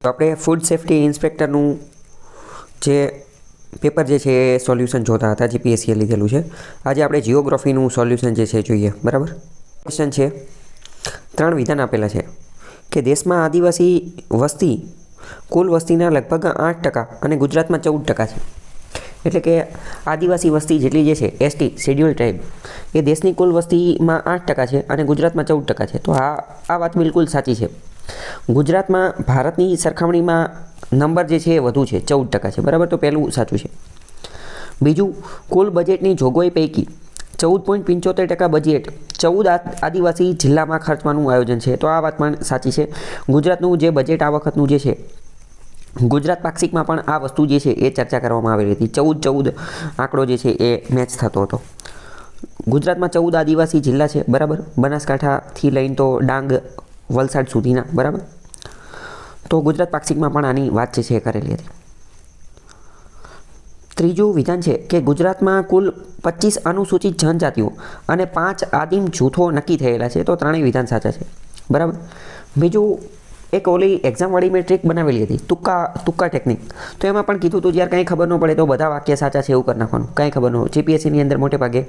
તો આપણે food safety ઇન્સ્પેક્ટરનું જે પેપર જે છે એ સોલ્યુશન જોતા હતા, જીપીએસસીએ લીધેલું છે. આજે આપણે જિયોગ્રાફીનું સોલ્યુશન જે છે જોઈએ. બરાબર. ક્વેશ્ચન છે, 3 વિધાન આપેલા છે કે દેશમાં આદિવાસી વસ્તી કુલ વસ્તીના લગભગ 8% અને ગુજરાતમાં 14% છે. એટલે કે આદિવાસી વસ્તી જેટલી જે છે એસટી શેડ્યુલ ટ્રાઇબ એ દેશની કુલ વસ્તીમાં 8% છે અને ગુજરાતમાં 14% છે. તો આ વાત બિલકુલ સાચી છે. ગુજરાતમાં ભારતની સરખામણીમાં નંબર જે છે એ વધુ છે, 14% છે. બરાબર. તો પહેલું સાચું છે. બીજું, કુલ બજેટની જોગવાઈ પૈકી 14.75% બજેટ 14 આદિવાસી જિલ્લામાં ખર્ચવાનું આયોજન છે. તો આ વાત પણ સાચી છે. ગુજરાતનું જે બજેટ આ વખતનું જે છે, ગુજરાત પાક્ષિકમાં પણ આ વસ્તુ જે છે એ ચર્ચા કરવામાં આવેલી હતી. 14 આંકડો જે છે એ મેચ થતો હતો. ગુજરાતમાં 14 આદિવાસી જિલ્લા છે. બરાબર. બનાસકાંઠાથી લઈને તો ડાંગ, વલસાડ સુધીના. બરાબર. તો ગુજરાત પાક્ષિકમાં પણ આની વાત જે છે એ કરેલી હતી. ત્રીજું વિધાન છે કે ગુજરાતમાં કુલ 25 અનુસૂચિત જનજાતિઓ અને 5 આદિમ જૂથો નક્કી થયેલા છે. તો ત્રણેય વિધાન સાચા છે. બરાબર. બીજું, એક ઓલી એક્ઝામવાળી મેં ટ્રીક બનાવેલી હતી, તુક્કા ટેકનિક. તો એમાં પણ કીધું હતું જ્યારે કંઈ ખબર ન પડે તો બધા વાક્ય સાચા છે એવું કરી નાખવાનું. કંઈ ખબર ન હોય, જીપીએસસીની અંદર મોટે ભાગે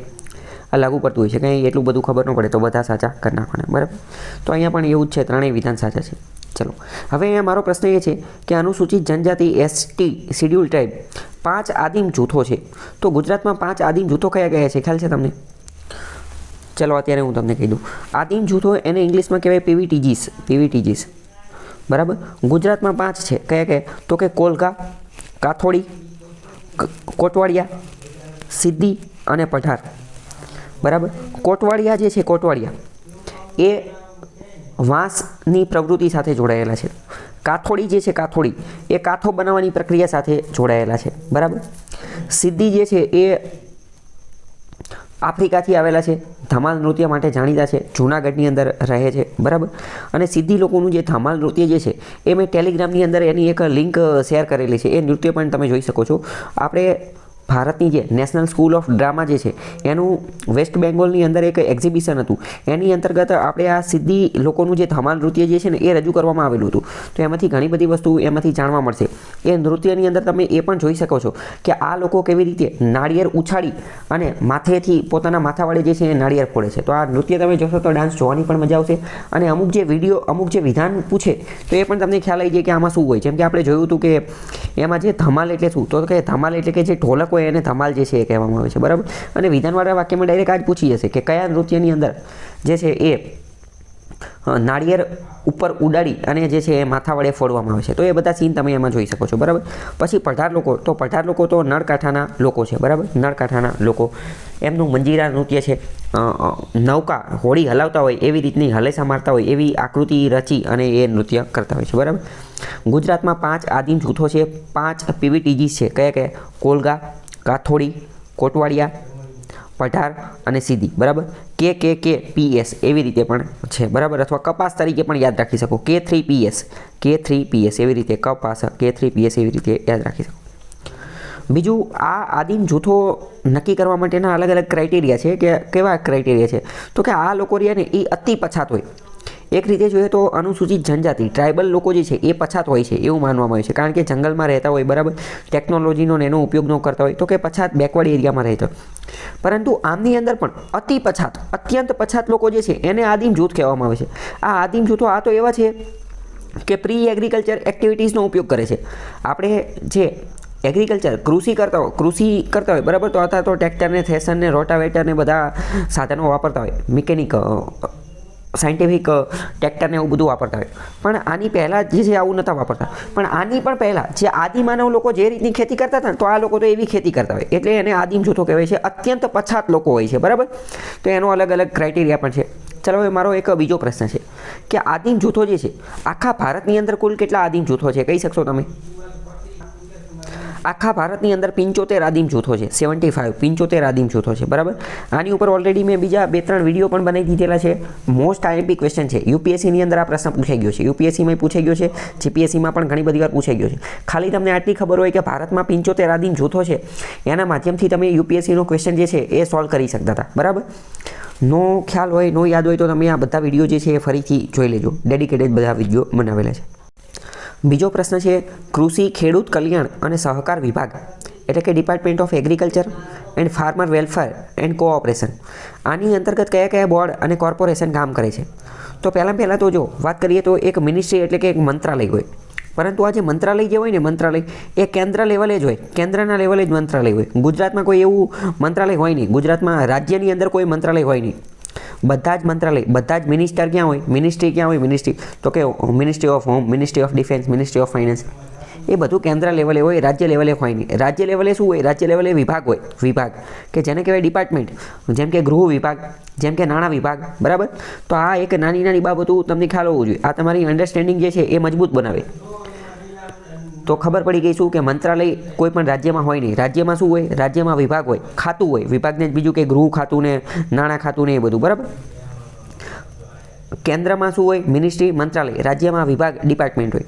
આ લાગુ પડતું હોય છે. કંઈ એટલું બધું ખબર ન પડે તો બધા સાચા કરી નાખવાના. બરાબર. તો અહીંયા પણ એવું જ છે, ત્રણેય વિધાન સાચા છે. ચલો, હવે અહીંયા મારો પ્રશ્ન એ છે કે અનુસૂચિત જનજાતિ એસટી શેડ્યુલ ટ્રાઇબ 5 આદિમ જૂથો છે. તો ગુજરાતમાં 5 આદિમ જૂથો કયા કયા છે, ખ્યાલ છે તમને? ચલો અત્યારે હું તમને કહી દઉં. આદિમ જૂથો એને ઇંગ્લિશમાં કહેવાય પીવીટીજીસ. બરાબર. ગુજરાતમાં 5 છે. કયા કયા? તો કે કોલગા, કાથોડી, કોટવાડિયા, સિદ્દી અને પઠાર. બરાબર. કોટવાડિયા જે છે, કોટવાડિયા એ વાંસની પ્રવૃત્તિ સાથે જોડાયેલા છે. કાથોડી જે છે, કાથોડી એ કાથો બનાવવાની પ્રક્રિયા સાથે જોડાયેલા છે. બરાબર. સિદ્દી જે છે એ આફ્રિકાથી આવેલા છે. ધમાલ નૃત્ય માટે જાણીતા છે. જૂનાગઢની અંદર રહે છે. બરાબર. અને સિદ્દી લોકોનું જે ધમાલ નૃત્ય જે છે એ મેં ટેલિગ્રામની અંદર એની એક લિંક શેર કરેલી છે. એ નૃત્ય પણ તમે જોઈ શકો છો. આપણે ભારતની જે નેશનલ સ્કૂલ ઓફ ડ્રામા જે છે એનું વેસ્ટ બેંગોલની અંદર એક એક્ઝિબિશન હતું. એની અંતર્ગત આપણે આ સિદ્દી લોકોનું જે ધમાલ નૃત્ય જે છે ને એ રજૂ કરવામાં આવેલું હતું. તો એમાંથી ઘણી બધી વસ્તુ એમાંથી જાણવા મળશે. એ નૃત્યની અંદર તમે એ પણ જોઈ શકો છો કે આ લોકો કેવી રીતે નાળિયેર ઉછાળી અને માથેથી પોતાના માથા વડે જે છે એ નાળિયેર ફોડે છે. તો આ નૃત્ય તમે જોશો તો ડાન્સ જોવાની પણ મજા આવશે. અને અમુક જે વિધાન પૂછે તો એ પણ તમને ખ્યાલ આવી જાય કે આમાં શું હોય. જેમ કે આપણે જોયું હતું કે એમાં જે ધમાલ એટલે શું, તો કે ધમાલ એટલે કે જે ઢોલક હોય એને ધમાલ જે છે એ કહેવામાં આવે છે. બરાબર. અને વિધાનવાળા વાક્યમાં ડાયરેક્ટ આ જ પૂછી જશે કે કયા નૃત્યની અંદર જે છે એ નાળિયેર ઉપર ઉડાડી અને જે છે એ માથા વડે ફોડવામાં આવે છે. તો એ બધા સીન તમે એમાં જોઈ શકો છો. બરાબર. પછી પઠાર લોકો, તો પઠાર લોકો તો નળકાંઠાના લોકો છે. બરાબર. નળકાંઠાના લોકો, એમનું મંજીરા નૃત્ય છે. નૌકા હોડી હલાવતા હોય એવી રીતની હલેસા મારતા હોય એવી આકૃતિ રચી અને એ નૃત્ય કરતા હોય છે. બરાબર. ગુજરાતમાં 5 આદિમ જૂથો છે, 5 પીવીટીજીસ છે. કયા કયા? કોલગા, કાથોડી, કોટવાડિયા, પઠાર અને સિદ્દી. બરાબર. KKPS એવી રીતે પણ છે. બરાબર. અથવા કપાસ તરીકે પણ યાદ રાખી શકો. K3PS એવી રીતે કપાસ, K3PS એવી રીતે યાદ રાખી શકો. બીજું, આ આદિમ જૂથો નક્કી કરવા માટેના અલગ અલગ ક્રાઇટેરિયા છે. કે કેવા ક્રાઇટેરિયા છે? તો કે આ લોકો રહ્યા ને એ અતિ પછાત હોય. એક રીતે જોઈએ તો અનુસૂચિત જનજાતિ ટ્રાઇબલ લોકો જે છે એ પછાત હોય છે એવું માનવામાં આવે છે. કારણ કે જંગલમાં રહેતા હોય. બરાબર. ટેકનોલોજીનો એનો ઉપયોગ ન કરતા હોય તો કે પછાત બેકવર્ડ એરિયામાં રહેતા હોય. પરંતુ આમની અંદર પણ અતિ પછાત, અત્યંત પછાત લોકો જે છે એને આદિમ જૂથ કહેવામાં આવે છે. આ આદિમ જૂથો આ તો એવા છે કે પ્રી એગ્રીકલ્ચર એક્ટિવિટીઝનો ઉપયોગ કરે છે. આપણે જે એગ્રીકલ્ચર કૃષિ કરતા હોય. બરાબર. તો અત્યારે તો ટ્રેક્ટરને, થ્રેશરને, રોટાવેટરને બધા સાધનો વાપરતા હોય. મિકેનિક, સાયન્ટિફિક ટ્રેક્ટરને એવું બધું વાપરતા હોય. પણ આની પહેલાં જે છે આવું નહોતા વાપરતા. પણ આની પણ પહેલાં જે આદિમાનવ લોકો જે રીતની ખેતી કરતા હતા તો આ લોકો તો એવી ખેતી કરતા હોય. એટલે એને આદિમ જૂથો કહેવાય છે. અત્યંત પછાત લોકો હોય છે. બરાબર. તો એનો અલગ અલગ ક્રાઇટેરિયા પણ છે. ચાલો, હવે મારો એક બીજો પ્રશ્ન છે કે આદિમ જૂથો જે છે આખા ભારતની અંદર કુલ કેટલા આદિમ જૂથો છે, કહી શકશો તમે? આખા ભારતની અંદર 75 આદિમ જૂથો છે. 75 આદિમ જૂથો છે. બરાબર. આની ઉપર ઓલરેડી મેં બીજા 2-3 વિડીયો પણ બનાવી દીધેલા છે. મોસ્ટ આઈએમપી ક્વેશ્ચન છે. યુપીએસસીની અંદર આ પ્રશ્ન પૂછાઈ ગયો છે. યુપીએસસીમાં પૂછાઈ ગયો છે. જીપીએસસીમાં પણ ઘણી બધી વાર પૂછાઈ ગયો છે. ખાલી તમને આટલી ખબર હોય કે ભારતમાં 75 આદિમ જૂથો છે, એના માધ્યમથી તમે યુપીએસસીનો ક્વેશ્ચન જે છે એ સોલ્વ કરી શકતા હતા. બરાબર. નો ખ્યાલ હોય, નો યાદ હોય તો તમે આ બધા વિડીયો જે છે એ ફરીથી જોઈ લેજો. ડેડિકેટેડ બધા વિડીયો બનાવેલા છે. બીજો પ્રશ્ન છે કૃષિ ખેડૂત કલ્યાણ અને સહકાર વિભાગ એટલે કે department of agriculture and farmer welfare and cooperation, આની અંતર્ગત કયા કયા બોર્ડ અને કોર્પોરેશન કામ કરે છે? તો પહેલાં તો જો વાત કરીએ તો એક મિનિસ્ટ્રી એટલે કે એક મંત્રાલય હોય, પરંતુ આ જે મંત્રાલય જે હોય ને મંત્રાલય એ કેન્દ્ર લેવલે જ હોય, કેન્દ્રના લેવલે જ મંત્રાલય હોય. ગુજરાતમાં કોઈ એવું મંત્રાલય હોય નહીં, ગુજરાતમાં રાજ્યની અંદર કોઈ મંત્રાલય હોય નહીં. બધા જ મંત્રાલય, બધા જ મિનિસ્ટર ક્યાં હોય, મિનિસ્ટ્રી ક્યાં હોય, મિનિસ્ટ્રી તો કે ministry of home, ministry of defence, ministry of finance, એ બધું કેન્દ્ર લેવલે હોય, રાજ્ય લેવલે હોય નહીં. રાજ્ય લેવલે શું હોય? રાજ્ય લેવલે વિભાગ હોય, વિભાગ કે જેને કહેવાય ડિપાર્ટમેન્ટ, જેમ કે ગૃહ વિભાગ, જેમ કે નાણાં વિભાગ, બરાબર. તો આ એક નાની નાની બાબતો તમને ખ્યાલ હોવો જોઈએ. આ તમારી અન્ડરસ્ટેન્ડિંગ જે છે એ મજબૂત બનાવે. તો ખબર પડી ગઈ શું કે મંત્રાલય કોઈ પણ રાજ્યમાં હોય નહીં. રાજ્યમાં શું હોય? રાજ્યમાં વિભાગ હોય, ખાતું હોય, વિભાગને જ બીજું કે ગૃહ ખાતું ને નાણાં ખાતું ને એ બધું, બરાબર. કેન્દ્રમાં શું હોય? મિનિસ્ટ્રી, મંત્રાલય. રાજ્યમાં વિભાગ, ડિપાર્ટમેન્ટ હોય.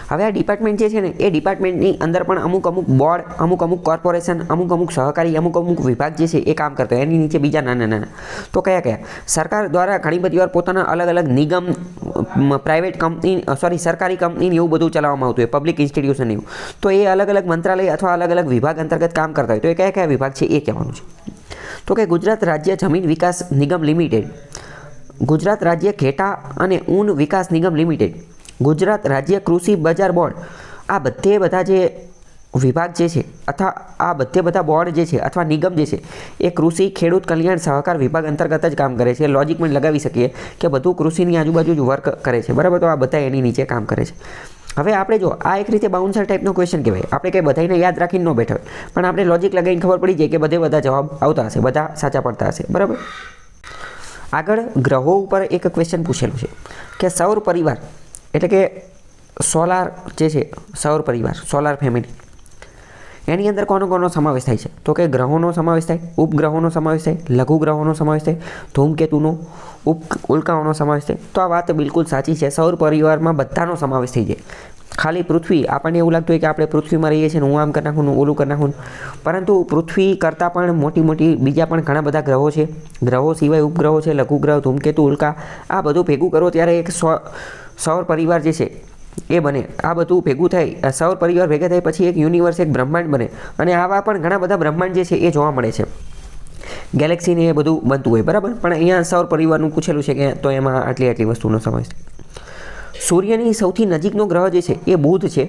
હવે આ ડિપાર્ટમેન્ટ જે છે ને એ ડિપાર્ટમેન્ટની અંદર પણ અમુક બોર્ડ, અમુક કોર્પોરેશન, અમુક સહકારી, અમુક વિભાગ જે છે એ કામ કરતા હોય. એની નીચે બીજા નાના. તો કયા? સરકાર દ્વારા ઘણી બધી વાર પોતાના અલગ અલગ નિગમ, પ્રાઇવેટ કંપની, સરકારી કંપની એવું બધું ચલાવવામાં આવતું હોય, પબ્લિક ઇન્સ્ટિટ્યુશન એવું. તો એ અલગ અલગ મંત્રાલય અથવા અલગ અલગ વિભાગ અંતર્ગત કામ કરતા હોય. તો એ કયા વિભાગ છે એ કહેવાનું છે. તો કે ગુજરાત રાજ્ય જમીન વિકાસ નિગમ લિમિટેડ, ગુજરાત રાજ્ય ઘેટા અને ઊન વિકાસ નિગમ લિમિટેડ, ગુજરાત રાજ્ય કૃષિ બજાર બોર્ડ, આ બધા જે વિભાગ જે છે અથવા આ બધા બોર્ડ જે છે અથવા નિગમ જે છે એ કૃષિ ખેડૂત કલ્યાણ સહકાર વિભાગ અંતર્ગત જ કામ કરે છે. લોજિક પણ લગાવી શકીએ કે બધું કૃષિની આજુબાજુ જ વર્ક કરે છે, બરાબર. તો આ બધા એની નીચે કામ કરે છે. હવે આપણે જો આ એક રીતે બાઉન્સર ટાઈપનો ક્વેશ્ચન કહેવાય. આપણે કંઈ બધાને યાદ રાખીને ન બેઠા હોય, પણ આપણે લોજિક લગાવીને ખબર પડી જાય કે બધા જવાબ આવતા હશે, બધા સાચા પડતા હશે, બરાબર. આગળ ગ્રહો ઉપર એક ક્વેશ્ચન પૂછેલું છે કે સૌર પરિવાર એટલે કે સોલાર જે છે, સૌર પરિવાર, સોલાર ફેમિલી, એની અંદર કોનો સમાવેશ થાય છે? તો કે ગ્રહોનો સમાવેશ થાય, ઉપગ્રહોનો સમાવેશ થાય, લઘુ ગ્રહોનો સમાવેશ થાય, ધૂમકેતુનો, ઉલ્કાઓનો સમાવેશ થાય. તો આ વાત બિલકુલ સાચી છે. સૌર પરિવારમાં બધાનો સમાવેશ થઈ જાય. ખાલી પૃથ્વી, આપણને એવું લાગતું હોય કે આપણે પૃથ્વીમાં રહીએ છીએ, હું આમ કરી નાખું, ઓલું કરી નાખું, પરંતુ પૃથ્વી કરતાં પણ મોટી બીજા પણ ઘણા બધા ગ્રહો છે. ગ્રહો સિવાય ઉપગ્રહો છે, લઘુગ્રહ, ધૂમકેતુ, ઉલ્કા, આ બધું ભેગું કરો ત્યારે એક સૌર પરિવાર જે છે એ બને. આ બધું ભેગું થાય, સૌર પરિવાર ભેગા થાય પછી એક યુનિવર્સ, એક બ્રહ્માંડ બને. અને આવા પણ ઘણા બધા બ્રહ્માંડ જે છે એ જોવા મળે છે. ગેલેક્સીને એ બધું બનતું હોય, બરાબર. પણ અહીંયા સૌર પરિવારનું પૂછેલું છે કે તો એમાં આટલી વસ્તુનો સમાવેશ થાય. સૂર્યની સૌથી નજીકનો ગ્રહ જે છે એ બુધ છે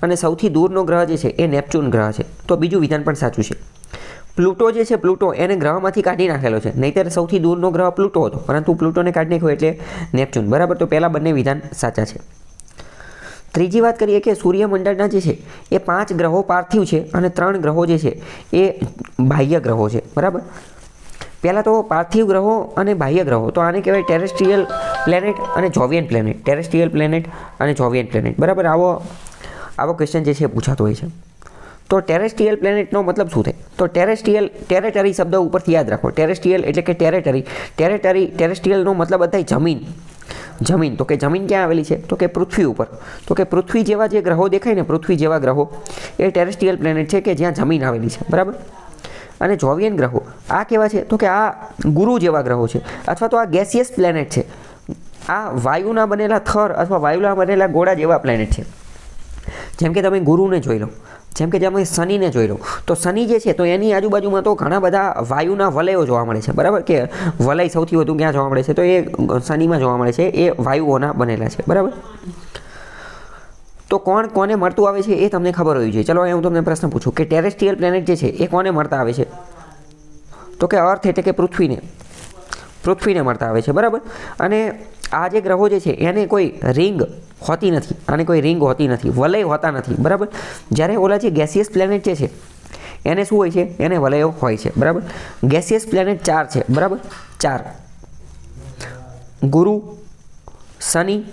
અને સૌથી દૂરનો ગ્રહ જે છે એ નેપચ્યુન ગ્રહ છે. તો બીજું વિધાન પણ સાચું છે. પ્લુટો જે છે, પ્લુટો એને ગ્રહમાંથી કાઢી નાખેલો છે. નહીંતર સૌથી દૂરનો ગ્રહ પ્લુટો હતો, પરંતુ પ્લુટોને કાઢી નાખ્યો એટલે નેપચ્યુન, બરાબર. તો પહેલાં બંને વિધાન સાચા છે. ત્રીજી વાત કરીએ કે સૂર્યમંડળના જે છે એ 5 ગ્રહો પાર્થિવ છે અને 3 ગ્રહો જે છે એ બાહ્ય ગ્રહો છે, બરાબર. પહેલાં તો પાર્થિવ ગ્રહો અને બાહ્ય ગ્રહો, તો આને કહેવાય ટેરેસ્ટ્રિયલ પ્લેનેટ અને જોવિયન પ્લેનેટ. ટેરેસ્ટ્રિયલ પ્લેનેટ અને જોવિયન પ્લેનેટ, બરાબર. આવો ક્વેશ્ચન જે છે પૂછાતો હોય છે. તો ટેરેસ્ટ્રિયલ પ્લેનેટનો મતલબ શું થાય? તો ટેરેટરી શબ્દ ઉપરથી યાદ રાખો. ટેરેસ્ટ્રિયલ એટલે કે ટેરેસ્ટ્રિયલનો મતલબ થાય જમીન. તો કે જમીન ક્યાં આવેલી છે? તો કે પૃથ્વી ઉપર. તો કે પૃથ્વી જેવા જે ગ્રહો દેખાય ને, પૃથ્વી જેવા ગ્રહો, એ ટેરેસ્ટ્રિયલ પ્લેનેટ છે કે જ્યાં જમીન આવેલી છે, બરાબર. અને જોવિયન ગ્રહો આ કેવા છે? તો કે આ ગુરુ જેવા ગ્રહો છે, અથવા તો આ ગેસિયસ પ્લેનેટ છે. આ વાયુના બનેલા થર અથવા વાયુના બનેલા ગોળા જેવા પ્લેનેટ છે. જેમ કે તમે ગુરુને જોઈ લો, જેમ કે તમે શનિને જોઈ લો, તો શનિ જે છે તો એની આજુબાજુમાં તો ઘણા બધા વાયુના વલયો જોવા મળે છે, બરાબર. કે વલય સૌથી વધુ ક્યાં જોવા મળે છે? તો એ શનિમાં જોવા મળે છે. એ વાયુઓના બનેલા છે, બરાબર. તો કોને મળતું આવે છે એ તમને ખબર હોવી જોઈએ. ચલો હું તમને પ્રશ્ન પૂછું કે ટેરેસ્ટ્રિયલ પ્લેનેટ જે છે એ કોને મળતા આવે છે? તો કે અર્થ એટલે કે પૃથ્વીને મળતા આવે છે, બરાબર. અને આ જે ગ્રહો જે છે એને કોઈ રિંગ હોતી નથી, આને કોઈ રિંગ હોતી નથી, વલય હોતા નથી, બરાબર. જ્યારે ઓલા જે ગેસિયસ પ્લેનેટ જે છે એને શું હોય છે? એને વલયો હોય છે, બરાબર. ગેસિયસ પ્લેનેટ 4 છે, બરાબર. 4: ગુરુ, શનિ,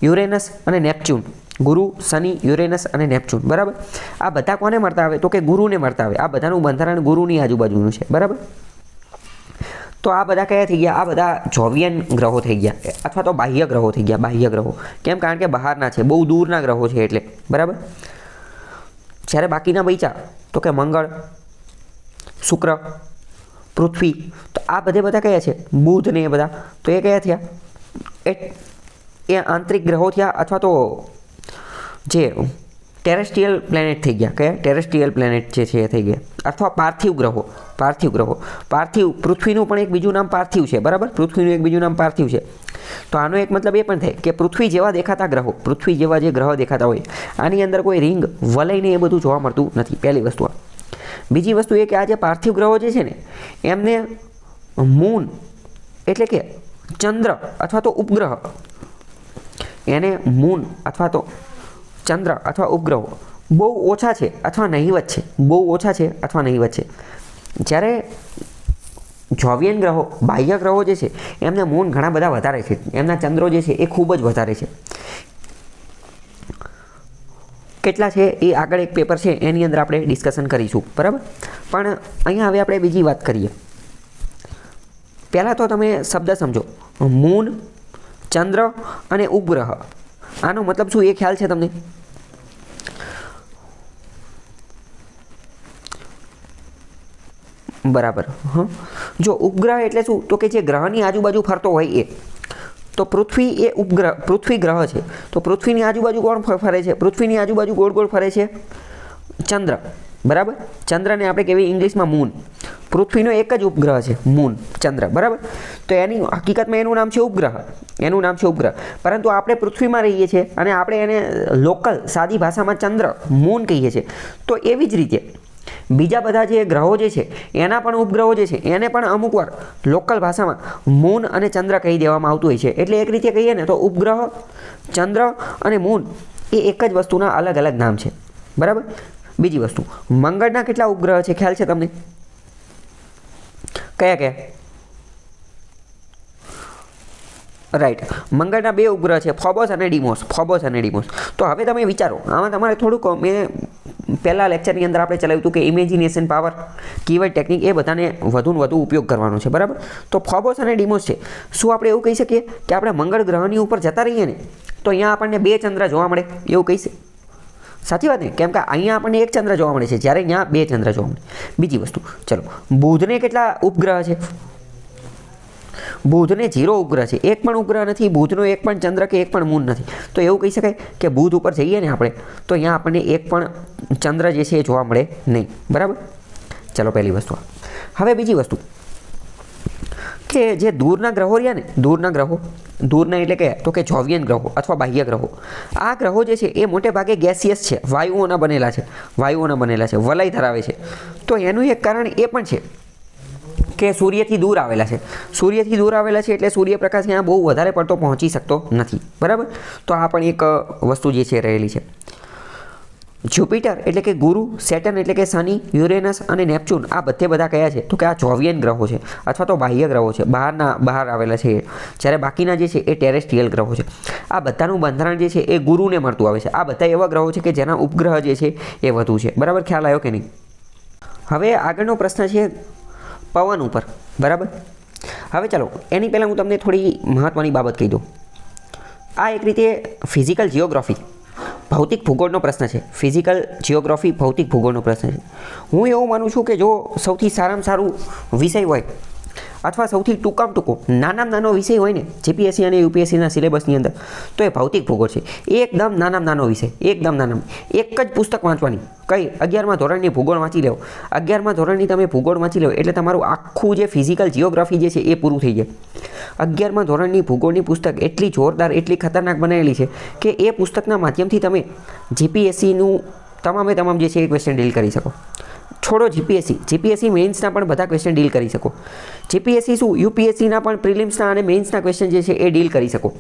યુરેનસ અને નેપચ્યુન. ગુરુ, શનિ, યુરેનસ અને નેપચ્યુન, બરાબર. આ બધા કોને મળતા આવે? તો કે ગુરુને મળતા આવે. આ બધાનું બંધારણ ગુરુની આજુબાજુનું છે, બરાબર. તો આ બધા કયા થઈ ગયા? આ બધા જોવિયન ગ્રહો થઈ ગયા, અથવા તો બાહ્ય ગ્રહો થઈ ગયા. બાહ્ય ગ્રહો કેમ? કારણ કે બહારના છે, બહુ દૂરના ગ્રહો છે એટલે, બરાબર. જ્યારે બાકીના બચ્યા તો કે મંગળ, શુક્ર, પૃથ્વી, તો આ બધા કયા છે? બુધ ને એ બધા. તો એ કયા થયા? એ આંતરિક ગ્રહો થયા, અથવા તો જે ટેરેસ્ટ્રિયલ પ્લેનેટ થઈ ગયા, કયા ટેરેસ્ટ્રિયલ પ્લેનેટ જે છે એ થઈ ગયા, અથવા પાર્થિવ ગ્રહો. પાર્થિવ પૃથ્વીનું પણ એક બીજું નામ પાર્થિવ છે, બરાબર, પૃથ્વીનું એક બીજું નામ પાર્થિવ છે. તો આનો એક મતલબ એ પણ થાય કે પૃથ્વી જેવા દેખાતા ગ્રહો, પૃથ્વી જેવા જે ગ્રહો દેખાતા હોય, આની અંદર કોઈ રિંગ વલયને એ બધું જોવા મળતું નથી, પહેલી વસ્તુ આ. બીજી વસ્તુ એ કે આ જે પાર્થિવ ગ્રહો જે છે ને એમને મૂન એટલે કે ચંદ્ર અથવા તો ઉપગ્રહ, એને મૂન અથવા તો ચંદ્ર અથવા ઉપગ્રહો બહુ ઓછા છે અથવા નહિવત છે, બહુ ઓછા છે અથવા નહિવત છે. જ્યારે જોવિયન ગ્રહો, બાહ્ય ગ્રહો જે છે એમને મૂન ઘણા બધા વધારે છે, એમના ચંદ્રો જે છે એ ખૂબ જ વધારે છે. કેટલા છે એ આગળ એક પેપર છે એની અંદર આપણે ડિસ્કશન કરીશું, બરાબર. પણ અહીંયા હવે આપણે બીજી વાત કરીએ. પહેલાં તો તમે શબ્દ સમજો, મૂન, ચંદ્ર અને ઉપગ્રહ, આનો મતલબ શું એ ખ્યાલ છે તમને? બરાબર. જો ઉપગ્રહ એટલે શું, તો કે જે ગ્રહની આજુબાજુ ફરતો હોય એ. તો પૃથ્વી એ ઉપગ્રહ, પૃથ્વી ગ્રહ છે. તો પૃથ્વીની આજુબાજુ કોણ ફરે છે? પૃથ્વીની આજુબાજુ ગોળ ગોળ ફરે છે ચંદ્ર, બરાબર. ચંદ્રને આપણે કહેવાય ઇંગ્લિશમાં મૂન. પૃથ્વીનો એક જ ઉપગ્રહ છે મૂન, ચંદ્ર, બરાબર. તો એની હકીકતમાં એનું નામ છે ઉપગ્રહ, એનું નામ છે ઉપગ્રહ. પરંતુ આપણે પૃથ્વીમાં રહીએ છીએ અને આપણે એને લોકલ સાદી ભાષામાં ચંદ્ર, મૂન કહીએ છીએ. તો એવી જ રીતે બીજા બધા જે ગ્રહો જે છે એના પણ ઉપગ્રહો જે છે એને પણ અમુક વાર લોકલ ભાષામાં મૂન અને ચંદ્ર કહી દેવામાં આવતું હોય છે. એટલે એક રીતે કહીએ ને તો ઉપગ્રહ, ચંદ્ર અને મૂન એ એક જ વસ્તુના અલગ અલગ નામ છે, બરાબર. બીજી વસ્તુ, મંગળના કેટલા ઉપગ્રહ છે ખ્યાલ છે તમને? કયા કયા? રાઈટ, મંગળના 2 ઉપગ્રહ છે, ફોબોસ અને ડીમોસ, ફોબોસ અને ડીમોસ. તો હવે તમે વિચારો, આમાં તમારે થોડુંક, મેં પહેલા લેક્ચરની અંદર આપણે ચલાવ્યું હતું કે ઇમેજિનેશન પાવર, કીવર્ડ ટેકનિક, એ બધાને વધુ ને વધુ ઉપયોગ કરવાનો છે, બરાબર. તો ફોબોસ અને ડીમોસ છે. શું આપણે એવું કહી શકીએ કે આપણે મંગળ ગ્રહની ઉપર જતા રહીએ ને તો અહીંયા આપણને 2 ચંદ્ર જોવા મળે, એવું કહીશે? સાચી વાત ને? કેમ કે અહીંયા આપણને 1 ચંદ્ર જોવા મળે છે, જ્યારે અહીંયા 2 ચંદ્ર જોવા મળે. બીજી વસ્તુ, ચલો, બુધને કેટલા ઉપગ્રહ છે? બુધને 0 ઉપગ્રહ છે, એક પણ ઉપગ્રહ નથી, બુધનો એક પણ ચંદ્ર કે એક પણ મૂન નથી. તો એવું કહી શકાય કે બુધ ઉપર જઈએ ને આપણે તો અહીંયા આપણને એક પણ ચંદ્ર જે છે એ જોવા મળે નહીં, બરાબર. ચલો, પહેલી વસ્તુ. હવે બીજી વસ્તુ કે જે દૂરના ગ્રહો રહ્યા ને, દૂરના એટલે કે તો કે જોવિયન ગ્રહો અથવા બાહ્ય ગ્રહો, આ ગ્રહો જે છે એ મોટે ભાગે ગેસિયસ છે, વાયુઓના બનેલા છે, વલય ધરાવે છે. તો એનું એક કારણ એ પણ છે કે સૂર્યથી દૂર આવેલા છે. સૂર્યથી દૂર આવેલા છે એટલે સૂર્યપ્રકાશ ત્યાં બહુ વધારે પડતો પહોંચી શકતો નથી, બરાબર. તો આ પણ એક વસ્તુ જે છે રહેલી છે. જ્યુપિટર એટલે કે ગુરુ, સેટર્ન એટલે કે શનિ, યુરેનસ અને નેપચ્યુન, આ બધા કયા છે? તો કે આ જોવિયન ગ્રહો છે અથવા તો બાહ્ય ગ્રહો છે, બહાર આવેલા છે. જ્યારે બાકીના જે છે એ ટેરેસ્ટ્રિયલ ગ્રહો છે. આ બધાનું બંધારણ જે છે એ ગુરુને મળતું આવે છે. આ બધા એવા ગ્રહો છે કે જેના ઉપગ્રહ જે છે એ વધુ છે, બરાબર. ખ્યાલ આવ્યો કે નહીં? હવે આગળનો પ્રશ્ન છે પવન ઉપર, બરાબર. હવે ચાલો, એની પહેલાં હું તમને થોડી મહત્ત્વની બાબત કહી દઉં. આ એક રીતે ફિઝિકલ જિયોગ્રાફી, ભૌતિક ભૂગોળનો પ્રશ્ન છે. ફિઝિકલ જિયોગ્રાફી, ભૌતિક ભૂગોળનો પ્રશ્ન છે. હું એવું માનું છું કે જો સૌથી સારામાં સારું વિષય હોય અથવા સૌથી ટૂંકામાં ટૂંકો નાનામાં નાનો વિષય હોય ને જીપીએસસી અને યુપીએસસીના સિલેબસની અંદર, તો એ ભૌતિક ભૂગોળ છે. એકદમ નાનામાં નાનો વિષય, એકદમ નાનામાં. એક જ પુસ્તક વાંચવાની, કઈ 11મા ધોરણની ભૂગોળ વાંચી લો, 11મા ધોરણની તમે ભૂગોળ વાંચી લો એટલે તમારું આખું જે ફિઝિકલ જિયોગ્રાફી જે છે એ પૂરું થઈ જાય. 11મા ધોરણની ભૂગોળની પુસ્તક એટલી જોરદાર, એટલી ખતરનાક બનાવેલી છે કે એ પુસ્તકના માધ્યમથી તમે જીપીએસસીનું તમામ જે છે એ ક્વેશ્ચન ડીલ કરી શકો. છોડો જીપીએસસી મેઇન્સના પણ બધા ક્વેશ્ચન ડીલ કરી શકો. જીપીએસસી શું, યુપીએસસીના પણ પ્રિલિમ્સના અને મેઇન્સના ક્વેશ્ચન જે છે એ ડીલ કરી શકો.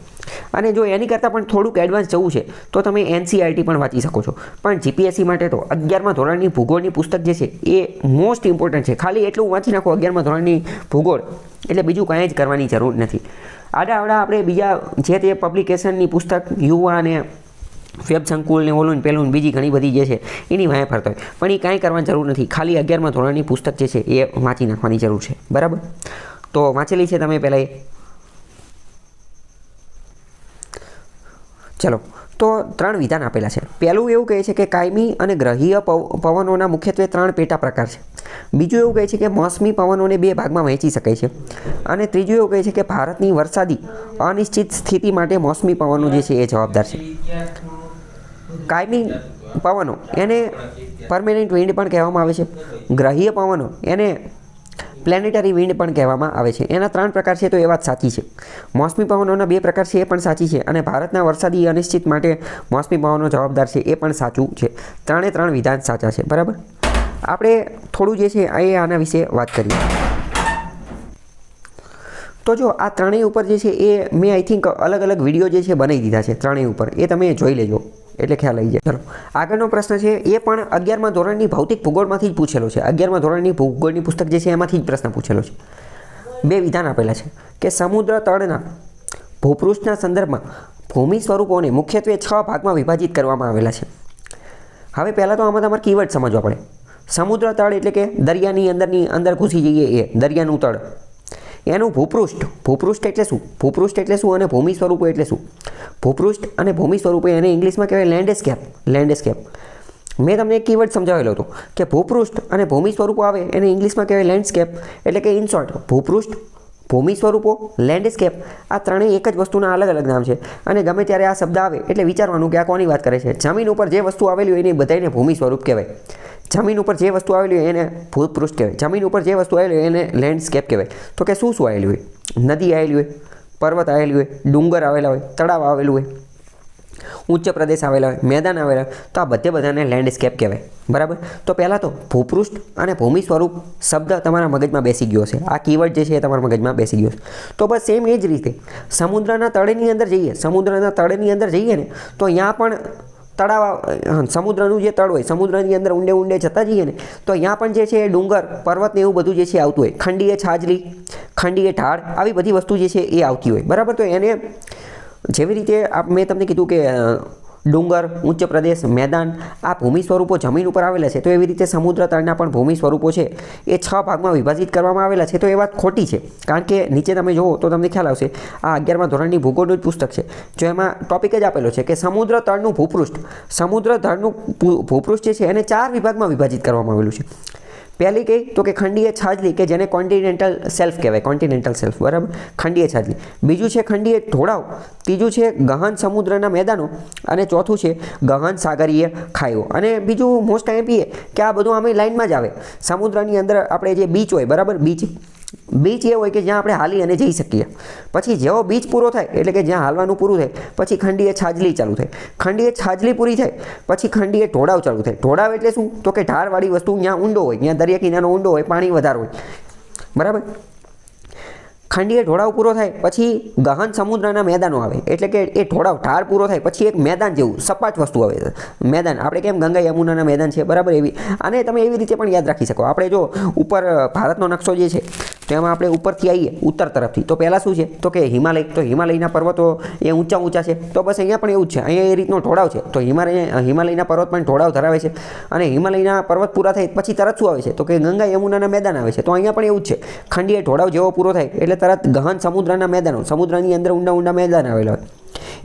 અને જો એની કરતાં પણ થોડુંક એડવાન્સ જવું છે તો તમે એનસીઈઆરટી પણ વાંચી શકો છો. પણ જીપીએસસી માટે તો 11મા ધોરણની ભૂગોળની પુસ્તક જે છે એ મોસ્ટ ઇમ્પોર્ટન્ટ છે. ખાલી એટલું વાંચી નાખો 11મા ધોરણની ભૂગોળ, એટલે બીજું કાંઈ જ કરવાની જરૂર નથી. આડા આપણે બીજા જે તે પબ્લિકેશનની પુસ્તક યુવા અને વેબ સંકુલ ને ઓલું પેલું બીજી ઘણી બધી જે છે એની વાંહે ફરતો હોય, પણ એ કાંઈ કરવાની જરૂર નથી. ખાલી 11મા ધોરણની પુસ્તક જે છે એ વાંચી નાખવાની જરૂર છે, બરાબર. તો વાંચેલી છે તમે પહેલાં એ? ચલો, તો 3 વિધાન આપેલા છે. પહેલું એવું કહે છે કે કાયમી અને ગ્રહીય પવનોના મુખ્યત્વે 3 પેટા પ્રકાર છે. બીજું એવું કહે છે કે મોસમી પવનોને 2 ભાગમાં વહેંચી શકાય છે. અને ત્રીજું એવું કહે છે કે ભારતની વરસાદી અનિશ્ચિત સ્થિતિ માટે મોસમી પવનો જે છે એ જવાબદાર છે. કાયમી પવનો એને પરમેનન્ટ વિન્ડ પણ કહેવામાં આવે છે. ગ્રહીય પવનો એને પ્લેનેટરી વિન્ડ પણ કહેવામાં આવે છે. એના 3 પ્રકાર છે તો એ વાત સાચી છે. મોસમી પવનોના 2 પ્રકાર છે એ પણ સાચી છે. અને ભારતના વરસાદી અનિશ્ચિત માટે મોસમી પવનો જવાબદાર છે એ પણ સાચું છે. 3 વિધાન સાચા છે. બરાબર. આપણે થોડું જે છે એ આના વિશે વાત કરીએ. તો જો આ 3 ઉપર જે છે એ મેં આઈ થિંક અલગ અલગ વિડીયો જે છે બનાવી દીધા છે 3 ઉપર, એ તમે જોઈ લેજો એટલે ખ્યાલ આવી જાય. ચલો આગળનો પ્રશ્ન છે એ પણ 11મા ધોરણની ભૌતિક ભૂગોળમાંથી જ પૂછેલો છે. 11મા ધોરણની ભૂગોળની પુસ્તક જે છે એમાંથી જ પ્રશ્ન પૂછેલો છે. 2 વિધાન આપેલા છે કે સમુદ્ર તળના ભૂપૃષ્ઠના સંદર્ભમાં ભૂમિ સ્વરૂપોને મુખ્યત્વે 6 ભાગમાં વિભાજિત કરવામાં આવેલા છે. હવે પહેલાં તો આમાં તમારે કીવર્ડ સમજવા પડે. સમુદ્ર તળ એટલે કે દરિયાની અંદર ઘૂસી જઈએ એ દરિયાનું તળ. એનું ભૂપૃષ્ઠ એટલે શું? ભૂપૃષ્ઠ એટલે શું અને ભૂમિ સ્વરૂપો એટલે શું? ભૂપૃષ્ઠ અને ભૂમિ સ્વરૂપો એને ઇંગ્લિશમાં કહેવાય લેન્ડસ્કેપ. મેં તમને એક કીવર્ડ સમજાવેલો હતો કે ભૂપૃષ્ઠ અને ભૂમિ સ્વરૂપો આવે એને ઇંગ્લિશમાં કહેવાય લેન્ડસ્કેપ. એટલે કે ઇન શોર્ટ ભૂપૃષ્ઠ, ભૂમિ સ્વરૂપો, લેન્ડસ્કેપ આ 3 એક જ વસ્તુના અલગ અલગ નામ છે. અને ગમે ત્યારે આ શબ્દ આવે એટલે વિચારવાનું કે આ કોની વાત કરે છે. જમીન ઉપર જે વસ્તુ આવેલી હોય એને બધાને ભૂમિ સ્વરૂપ કહેવાય. જમીન ઉપર જે વસ્તુ આવેલી હોય એને ભૂપૃષ્ઠ કહેવાય. જમીન ઉપર જે વસ્તુ આવેલી હોય એને લેન્ડસ્કેપ કહેવાય. તો કે શું આવેલું હોય? નદી આવેલી હોય, પર્વત આવેલી હોય, ડુંગર આવેલા હોય, તળાવ આવેલું હોય, ઉચ્ચ પ્રદેશ આવેલા હોય, મેદાન આવેલા હોય, તો આ બધાને લેન્ડસ્કેપ કહેવાય. બરાબર. તો પહેલાં તો ભૂપૃષ્ઠ અને ભૂમિ સ્વરૂપ શબ્દ તમારા મગજમાં બેસી ગયો છે. આ કીવર્ડ જે છે એ તમારા મગજમાં બેસી ગયો છે. તો બસ સેમ એ જ રીતે સમુદ્રના તળેની અંદર જઈએ ને તો અહીંયા પણ તળાવ, સમુદ્રનું જે તળ હોય, સમુદ્રની અંદર ઊંડે જતા જઈએ ને તો અહીંયા પણ જે છે એ ડુંગર, પર્વત ને એવું બધું જે છે આવતું હોય. ખંડીય છાજલી, ખંડીય ઢાળ આવી બધી વસ્તુ જે છે એ આવતી હોય. બરાબર. તો એને જેવી રીતે મેં તમને કીધું કે ડુંગર, ઉચ્ચ પ્રદેશ, મેદાન આ ભૂમિ સ્વરૂપો જમીન ઉપર આવેલા છે, તો એવી રીતે સમુદ્ર તળના પણ ભૂમિ સ્વરૂપો છે એ 6 ભાગમાં વિભાજિત કરવામાં આવેલા છે. તો એ વાત ખોટી છે. કારણ કે નીચે તમે જુઓ તો તમને ખ્યાલ આવશે આ 11મા ધોરણની ભૂગોળનું જ પુસ્તક છે. જો એમાં ટોપિક જ આપેલો છે કે સમુદ્ર તળનું ભૂપૃષ્ઠ જે છે એને 4 વિભાગમાં વિભાજિત કરવામાં આવેલું છે. પહેલી કઈ તો કે ખંડીય છાજલી કે જેને કોન્ટિનેન્ટલ શેલ્ફ કહેવાય. બરાબર. ખંડીય છાજલી. બીજું છે ખંડીય ઢોળાવ. ત્રીજું છે ગહન સમુદ્રના મેદાનો. અને ચોથું છે ગહન સાગરીય ખાઈઓ. અને બીજું મોસ્ટ આઈએમપી કે આ બધું આમે લાઈનમાં જ આવે. સમુદ્રની અંદર આપણે જે બીચ હોય, બરાબર, બીચ એ હોય કે જ્યાં આપણે હાલી અને જઈ શકીએ. પછી જેવો બીચ પૂરો થાય એટલે કે જ્યાં હાલવાનું પૂરું થાય પછી ખંડીય છાજલી ચાલુ થાય. ખંડીય છાજલી પૂરી થાય પછી ખંડીય ઢોળાવ ચાલુ થાય. ઢોળાવ એટલે શું? તો કે ઢાળવાળી વસ્તુ જ્યાં ઊંડો હોય, જ્યાં દરિયા કિનારો ઊંડો હોય, પાણી વધારે હોય. બરાબર. ખંડીય ઢોળાવ પૂરો થાય પછી ગહન સમુદ્રના મેદાનો આવે. એટલે કે એ ઢાળ પૂરો થાય પછી એક મેદાન જેવું સપાટ વસ્તુ આવે. મેદાન આપણે કેમ ગંગા યમુનાના મેદાન છે, બરાબર, એવી. અને તમે એવી રીતે પણ યાદ રાખી શકો. આપણે જો ઉપર ભારતનો નકશો જે છે તો એમાં આપણે ઉપરથી આવીએ ઉત્તર તરફથી તો પહેલાં શું છે તો કે હિમાલય. તો હિમાલયના પર્વતો એ ઊંચા છે. તો બસ અહીંયા પણ એવું જ છે. અહીંયા એ રીતનો ઢોળાવ છે. તો હિમાલયના પર્વત પણ ઢોળાવ ધરાવે છે. અને હિમાલયના પર્વત પૂરા થાય પછી તરત શું આવે છે તો કે ગંગા યમુનાના મેદાન આવે છે. તો અહીંયા પણ એવું જ છે. ખંડીય ઢોળાવ જેવો પૂરો થાય એટલે તરત ગહન સમુદ્રના મેદાનો, સમુદ્રની અંદર ઊંડા મેદાન આવેલા હોય.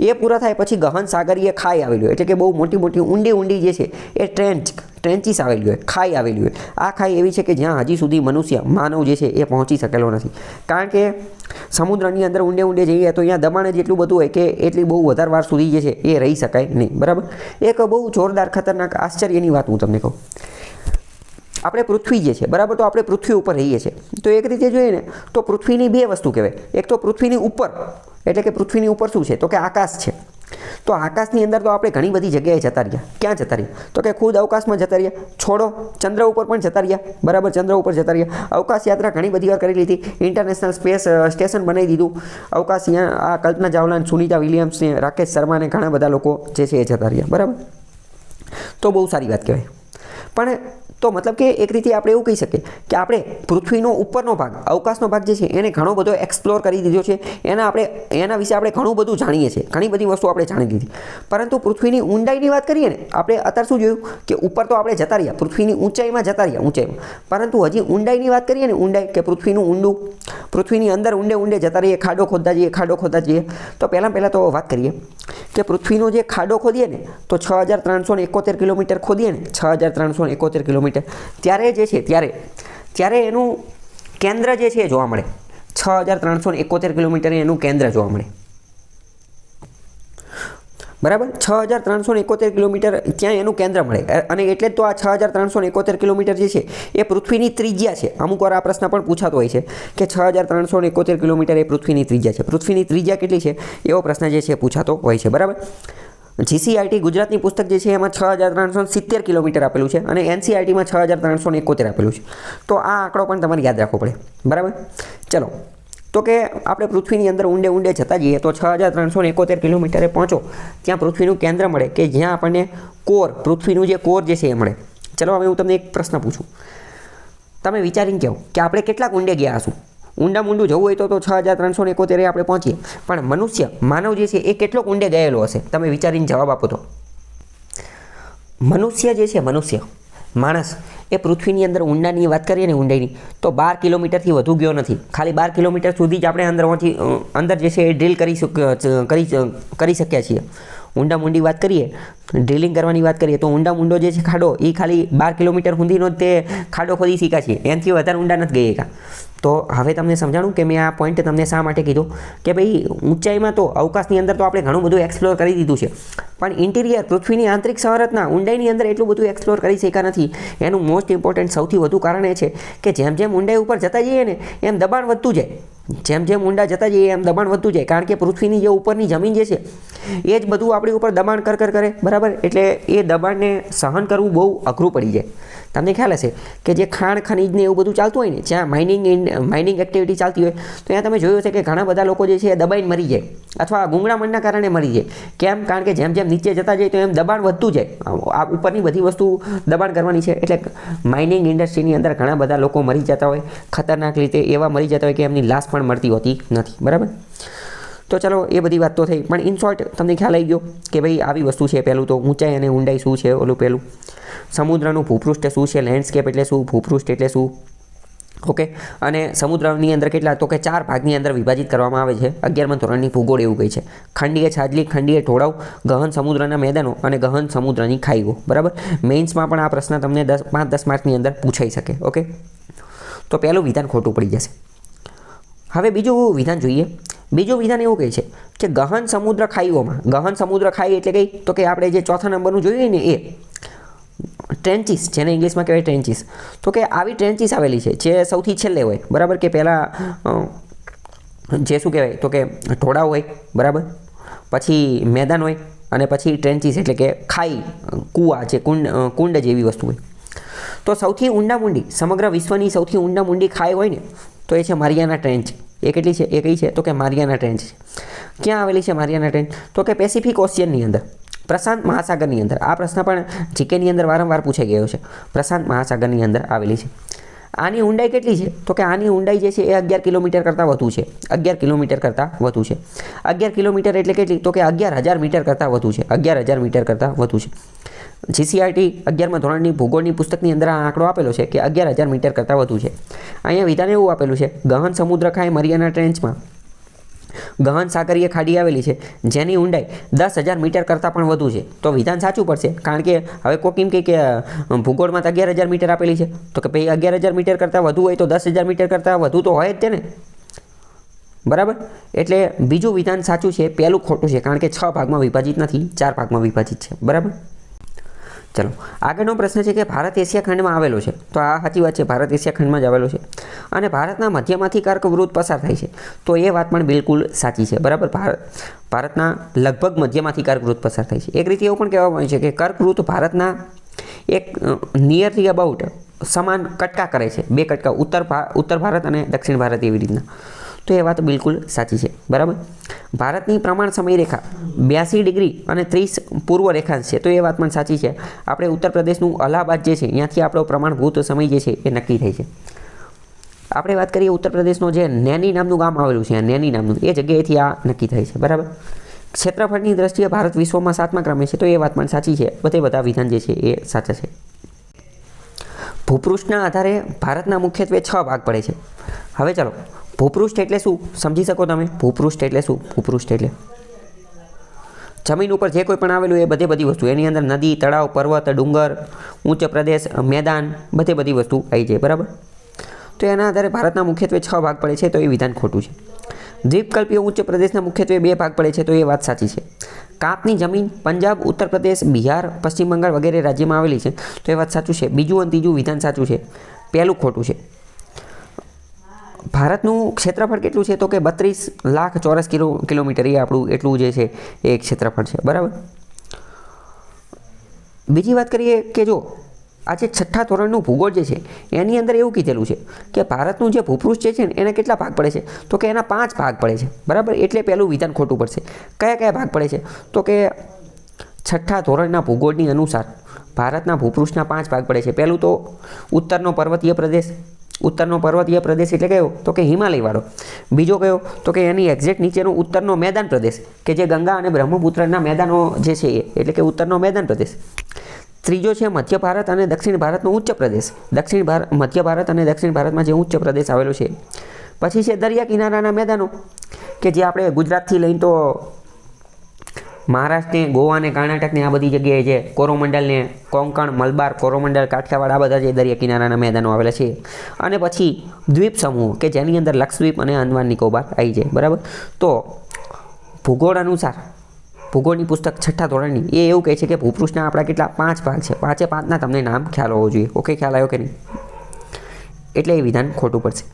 એ પૂરા થાય પછી ગહન સાગરીય ખાઈ આવેલી હોય. એટલે કે બહુ મોટી ઊંડી જે છે એ ટ્રેન્ચીસ આવેલી હોય, ખાઈ આવેલી હોય. આ ખાઈ એવી છે કે જ્યાં હજી સુધી માનવ જે છે એ પહોંચી શકેલો નથી. કારણ કે સમુદ્રની અંદર ઊંડે જઈએ તો અહીંયા દબાણ જ એટલું બધું હોય કે એટલી બહુ વધારે વાર સુધી જે છે એ રહી શકાય નહીં. બરાબર. એક બહુ જોરદાર ખતરનાક આશ્ચર્યની વાત હું તમને કહું. આપણે પૃથ્વી જે છે, બરાબર, તો આપણે પૃથ્વી ઉપર રહીએ છીએ. તો એક રીતે જોઈએ ને તો પૃથ્વીની 2 વસ્તુ કહેવાય. એક તો પૃથ્વીની ઉપર, એટલે કે પૃથ્વીની ઉપર શું છે તો કે આકાશ છે. તો આકાશની અંદર તો આપણે ઘણી બધી જગ્યાએ જતા રહ્યા. ક્યાં જતા રહ્યા તો કે ખુદ અવકાશમાં જતા રહ્યા. છોડો ચંદ્ર ઉપર પણ જતા રહ્યા. બરાબર. ચંદ્ર ઉપર જતા રહ્યા. અવકાશ યાત્રા ઘણી બધી વાર કરી લીધી. ઇન્ટરનેશનલ સ્પેસ સ્ટેશન બનાવી દીધું. અવકાશ આ કલ્પના ચાવલા, સુનિતા વિલિયમ્સ ને રાકેશ શર્મા ને ઘણા બધા લોકો જે છે એ જતા રહ્યા. બરાબર. તો બહુ સારી વાત કહેવાય. પણ તો મતલબ કે એક રીતે આપણે એવું કહી શકીએ કે આપણે પૃથ્વીનો ઉપરનો ભાગ, અવકાશનો ભાગ જે છે એને ઘણો બધો એક્સપ્લોર કરી દીધો છે. એના વિશે આપણે ઘણું બધું જાણીએ છીએ. ઘણી બધી વસ્તુ આપણે જાણી લીધી. પરંતુ પૃથ્વીની ઊંડાઈની વાત કરીએ ને આપણે અત્યારે શું જોયું કે ઉપર તો આપણે જતા રહ્યા, પૃથ્વીની ઊંચાઈમાં જતા રહ્યા. પરંતુ હજી ઊંડાઈની વાત કરીએ ને, ઊંડાઈ કે પૃથ્વીનું ઊંડું, પૃથ્વીની અંદર ઊંડે જતા રહીએ, ખાડો ખોદતા જઈએ. તો પહેલાં તો વાત કરીએ કે પૃથ્વીનો જે ખાડો ખોદીએ ને તો 6371 કિલોમીટર ખોદીએ ને, 6371 કિલોમીટર, ત્યારે જે છે ત્યારે એનું કેન્દ્ર જે છે જોવા મળે. 6371 કિલોમીટર એનું કેન્દ્ર જોવા મળે. બરાબર 6371 કિલોમીટર ત્યાં એનું કેન્દ્ર મળે અને એટલે જ તો આ 6371 કિલોમીટર જે છે એ પૃથ્વીની ત્રિજ્યા છે. અમુક વાર આ પ્રશ્ન પણ પૂછાતો હોય છે કે 6371 કિલોમીટર એ પૃથ્વીની ત્રિજ્યા છે. પૃથ્વીની ત્રિજ્યા કેટલી છે એવો પ્રશ્ન જે છે પૂછાતો હોય છે. બરાબર. GCRT ગુજરાતની પુસ્તક જે છે એમાં 6370 કિલોમીટર આપેલું છે અને NCERTમાં 6371 આપેલું છે. તો આ આંકડો પણ તમારે યાદ રાખવો પડે. બરાબર. ચલો, તો કે આપણે પૃથ્વીની અંદર ઊંડે જતા જઈએ તો 6371 કિલોમીટરે પહોંચો ત્યાં પૃથ્વીનું કેન્દ્ર મળે કે જ્યાં આપણને કોર, પૃથ્વીનું જે કોર જે છે એ મળે. ચલો, હવે હું તમને એક પ્રશ્ન પૂછું, તમે વિચારીને કહો કે આપણે કેટલાક ઊંડે ગયા હશું. ઊંડું જવું હોય તો 6371 આપણે પહોંચીએ, પણ મનુષ્ય, માનવ જે છે એ કેટલોક ઊંડે ગયેલો હશે? તમે વિચારીને જવાબ આપો. તો મનુષ્ય જે છે, માણસ એ પૃથ્વીની અંદર ઊંડાની વાત કરીએ ને, ઊંડાઈની, તો 12 કિલોમીટરથી વધુ ગયો નથી. ખાલી 12 કિલોમીટર સુધી જ આપણે અંદર જે છે એ ડ્રીલ કરી શક્યા છીએ. ઊંડી વાત કરીએ, ડ્રિલિંગ કરવાની વાત કરીએ તો ઊંડો જે છે ખાડો, એ ખાલી 12 કિલોમીટર સુધીનો જ તે ખાડો ખોદી શીખ્યા છીએ, એનાથી વધારે ઊંડા નથી ગયા. તો હવે તમને સમજાણું કે મેં આ પોઈન્ટ તમને શા માટે કીધું કે ભાઈ ઊંચાઈમાં તો, અવકાશની અંદર તો આપણે ઘણું બધું એક્સપ્લોર કરી દીધું છે, પણ ઇન્ટિરિયર, પૃથ્વીની આંતરિક સંરચના, ઊંડાઈની અંદર એટલું બધું એક્સપ્લોર કરી શક્યા નથી. એનું મોસ્ટ ઇમ્પોર્ટન્ટ, સૌથી વધુ કારણ એ છે કે જેમ જેમ ઊંડાઈ ઉપર જતા જઈએ ને એમ દબાણ વધતું જાય. જેમ ઊંડા જતા જઈએ એમ દબાણ વધતું જાય, કારણ કે પૃથ્વીની જે ઉપરની જમીન જે છે એ જ બધું આપણી ઉપર દબાણ કરે. બરાબર. એટલે એ દબાણને સહન કરવું બહુ અઘરું પડી જાય. તમને ખ્યાલ હશે કે જે ખાણ ખનીજને એવું બધું ચાલતું હોય ને, જ્યાં માઇનિંગ એક્ટિવિટી ચાલતી હોય, તો ત્યાં તમે જોયું હશે કે ઘણા બધા લોકો જે છે એ દબાઈને મરી જાય અથવા ગુંગળામણના કારણે મરી જાય. કેમ? કારણ કે જેમ નીચે જતા જાય તો એમ દબાણ વધતું જાય. આ ઉપરની બધી વસ્તુ દબાણ કરવાની છે. એટલે માઇનિંગ ઇન્ડસ્ટ્રીની અંદર ઘણા બધા લોકો મરી જતા હોય, ખતરનાક રીતે એવા મરી જતા હોય કે એમની લાશ પણ મળતી હોતી નથી. બરાબર. તો ચલો, એ બધી વાત તો થઈ, પણ ઇન શોર્ટ તમને ખ્યાલ આવી ગયો કે ભાઈ આવી વસ્તુ છે. પહેલું તો ઊંચાઈ અને ઊંડાઈ શું છે, ઓલું પહેલું. સમુદ્રનું ભૂપૃષ્ઠ શું છે, લેન્ડસ્કેપ એટલે શું, ભૂપૃષ્ઠ એટલે શું. ઓકે. અને સમુદ્રની અંદર કેટલા, તો કે 4 ભાગની અંદર વિભાજિત કરવામાં આવે છે. 11મા ધોરણની ભૂગોળ એવું કહે છે. ખંડીય છાજલી, ખંડીય ઢોળાવ, ગહન સમુદ્રના મેદાનો અને ગહન સમુદ્રની ખાઈઓ. બરાબર. મેઇન્સમાં પણ આ પ્રશ્ન તમને 5-10 માર્કની અંદર પૂછાઈ શકે. ઓકે. તો પહેલું વિધાન ખોટું પડી જશે. હવે બીજું વિધાન જોઈએ. બીજું વિધાન એવું કહે છે કે ગહન સમુદ્ર ખાઈઓમાં, ગહન સમુદ્ર ખાઈ એટલે કઈ, તો કે આપણે જે 4થા નંબરનું જોઈએ ને એ ટ્રેન્ચીસ, જેને ઇંગ્લિશમાં કહેવાય ટ્રેન્ચીસ. તો કે આવી ટ્રેન્ચીસ આવેલી છે જે સૌથી છેલ્લે હોય. બરાબર. કે પહેલાં જે શું કહેવાય, તો કે ઢોળાવ હોય. બરાબર. પછી મેદાન હોય અને પછી ટ્રેન્ચીસ એટલે કે ખાઈ, કૂવા, જે કુંડ જેવી વસ્તુ હોય. તો સૌથી ઊંડી, સમગ્ર વિશ્વની સૌથી ઊંડી ખાઈ હોય ને, તો એ છે મારિયાના ટ્રેન્ચ. એ કેટલી છે? એ કઈ છે? તો કે મારિયાના ટ્રેન્ચ છે. ક્યાં આવેલી છે મારિયાના ટ્રેન્ચ? તો કે પેસિફિક ઓશિયનની અંદર, પ્રશાંત મહાસાગરની અંદર. આ પ્રશ્ન પણ જીકેની અંદર વારંવાર પૂછાઈ ગયો છે. પ્રશાંત મહાસાગરની અંદર આવેલી છે. આની ઊંડાઈ કેટલી છે? તો કે આની ઊંડાઈ જે છે એ 11 કિલોમીટર કરતાં વધુ છે. 11 કિલોમીટર કરતાં વધુ છે. 11 કિલોમીટર એટલે કેટલી? તો કે 11,000 મીટર કરતાં વધુ છે. 11,000 મીટર કરતાં વધુ છે. GCRT 11મા ધોરણની ભૂગોળની પુસ્તકની અંદર આ આંકડો આપેલો છે કે 11,000 મીટર કરતાં વધુ છે. અહીંયા વિધાન એવું આપેલું છે, ગહન સમુદ્ર ખાઈ મરિયાના ટ્રેન્ચમાં ગહન સાગરીય ખાડી આવેલી છે જેની ઊંડાઈ 10,000 મીટર કરતાં પણ વધુ છે. તો વિધાન સાચું પડશે, કારણ કે હવે કોઈ કેમ કે ભૂગોળમાં તો 11,000 મીટર આપેલી છે, તો કે ભાઈ 11,000 મીટર કરતાં વધુ હોય તો 10,000 મીટર કરતાં વધુ તો હોય જ તેને. બરાબર. એટલે બીજું વિધાન સાચું છે, પહેલું ખોટું છે, કારણ કે 6 ભાગમાં વિભાજિત નથી, 4 ભાગમાં વિભાજિત છે. બરાબર. ચલો, આગળનો પ્રશ્ન છે કે ભારત એશિયા ખંડમાં આવેલો છે. તો આ સાચી વાત છે, ભારત એશિયા ખંડમાં જ આવેલો છે અને ભારતના મધ્યમાંથી કર્કવૃત્ત પસાર થાય છે. તો એ વાત પણ બિલકુલ સાચી છે. બરાબર. ભારતના લગભગ મધ્યમાંથી કર્કવૃત્ત પસાર થાય છે. એક રીતે એવું પણ કહેવામાં આવે છે કે કર્કવૃત્ત ભારતના એક નિયરલી અબાઉટ સમાન કટકા કરે છે. 2 કટકા, ઉત્તર ભારત અને દક્ષિણ ભારત, એવી રીતના. તો એ વાત બિલકુલ સાચી છે. બરાબર. ભારતની પ્રમાણ સમય રેખા 82 ડિગ્રી અને 30 પૂર્વ રેખાંશ છે. તો એ વાત પણ સાચી છે. આપણે ઉત્તર પ્રદેશનું અલ્હાબાદ જે છે ત્યાંથી આપણો પ્રમાણભૂત સમય જે છે એ નક્કી થાય છે. આપણે વાત કરીએ ઉત્તર પ્રદેશનો જે નૈની નામનું ગામ આવેલું છે, નૈની નામનું, એ જગ્યાએથી આ નક્કી થાય છે. બરાબર. ક્ષેત્રફળની દ્રષ્ટિએ ભારત વિશ્વમાં 7મા ક્રમે છે. તો એ વાત પણ સાચી છે. બધા વિધાન જે છે એ સાચા છે. ભૂપૃષ્ઠના આધારે ભારતના મુખ્યત્વે 6 ભાગ પડે છે. હવે ચાલો, ભૂપૃષ્ઠ એટલે શું સમજી શકો તમે? ભૂપૃષ્ઠ એટલે શું? ભૂપૃષ્ઠ એટલે જમીન ઉપર જે કોઈ પણ આવેલું એ બધી વસ્તુ, એની અંદર નદી, તળાવ, પર્વત, ડુંગર, ઉચ્ચ પ્રદેશ, મેદાન, બધી વસ્તુ આવી જાય. બરાબર. તો એના આધારે ભારતના મુખ્યત્વે 6 ભાગ પડે છે. તો એ વિધાન ખોટું છે. દ્વીપકલ્પીય ઉચ્ચ પ્રદેશના મુખ્યત્વે 2 ભાગ પડે છે. તો એ વાત સાચી છે. કાપની જમીન પંજાબ, ઉત્તર પ્રદેશ, બિહાર, પશ્ચિમ બંગાળ વગેરે રાજ્યમાં આવેલી છે. તો એ વાત સાચું છે. બીજું અને ત્રીજું વિધાન સાચું છે. પહેલું ખોટું છે. ભારતનું ક્ષેત્રફળ કેટલું છે? તો કે 32 લાખ ચોરસ કિલોમીટર એ આપણું એટલું જે છે એ ક્ષેત્રફળ છે. બરાબર. બીજી વાત કરીએ કે જો આજે 6થા ધોરણનું ભૂગોળ જે છે એની અંદર એવું કીધેલું છે કે ભારતનું જે ભૂપૃષ્ઠ છે ને એને કેટલા ભાગ પડે છે? તો કે એના 5 ભાગ પડે છે. બરાબર. એટલે પહેલું વિધાન ખોટું પડશે. કયા કયા ભાગ પડે છે? તો કે 6થા ધોરણના ભૂગોળની અનુસાર ભારતના ભૂપૃષ્ઠના 5 ભાગ પડે છે. પહેલું તો ઉત્તરનો પર્વતીય પ્રદેશ. ઉત્તરનો પર્વતીય પ્રદેશ એટલે કયો? તો કે હિમાલયવાળો. બીજો કયો? તો કે એની એક્ઝેક્ટ નીચેનો ઉત્તરનો મેદાન પ્રદેશ કે જે ગંગા અને બ્રહ્મપુત્રના મેદાનો જે છે એટલે કે ઉત્તરનો મેદાન પ્રદેશ. ત્રીજો છે મધ્ય ભારત અને દક્ષિણ ભારતનો ઉચ્ચ પ્રદેશ. મધ્ય ભારત અને દક્ષિણ ભારતમાં જે ઉચ્ચ પ્રદેશ આવેલો છે. પછી છે દરિયા કિનારાના મેદાનો કે જે આપણે ગુજરાતથી લઈને તો મહારાષ્ટ્રને, ગોવાને, કર્ણાટકને આ બધી જગ્યાએ જે કોરોમંડલને, કોંકણ, મલબાર, કોરોમંડલ, કાઠિયાવાડ આ બધા જે દરિયા કિનારાના મેદાનો આવેલા છે. અને પછી દ્વીપ સમૂહ કે જેની અંદર લક્ષદ્વીપ અને અંદમાન નિકોબાર આવી જાય. બરાબર. તો ભૂગોળ અનુસાર ભૂગોળની પુસ્તક 6થા ધોરણની એ એવું કહે છે કે ભૂપૃષ્ઠના આપણા કેટલા 5 ભાગ છે. 5ના તમને નામ ખ્યાલ હોવો જોઈએ. ઓકે, ખ્યાલ આવ્યો કે નહીં? એટલે એ વિધાન ખોટું પડશે.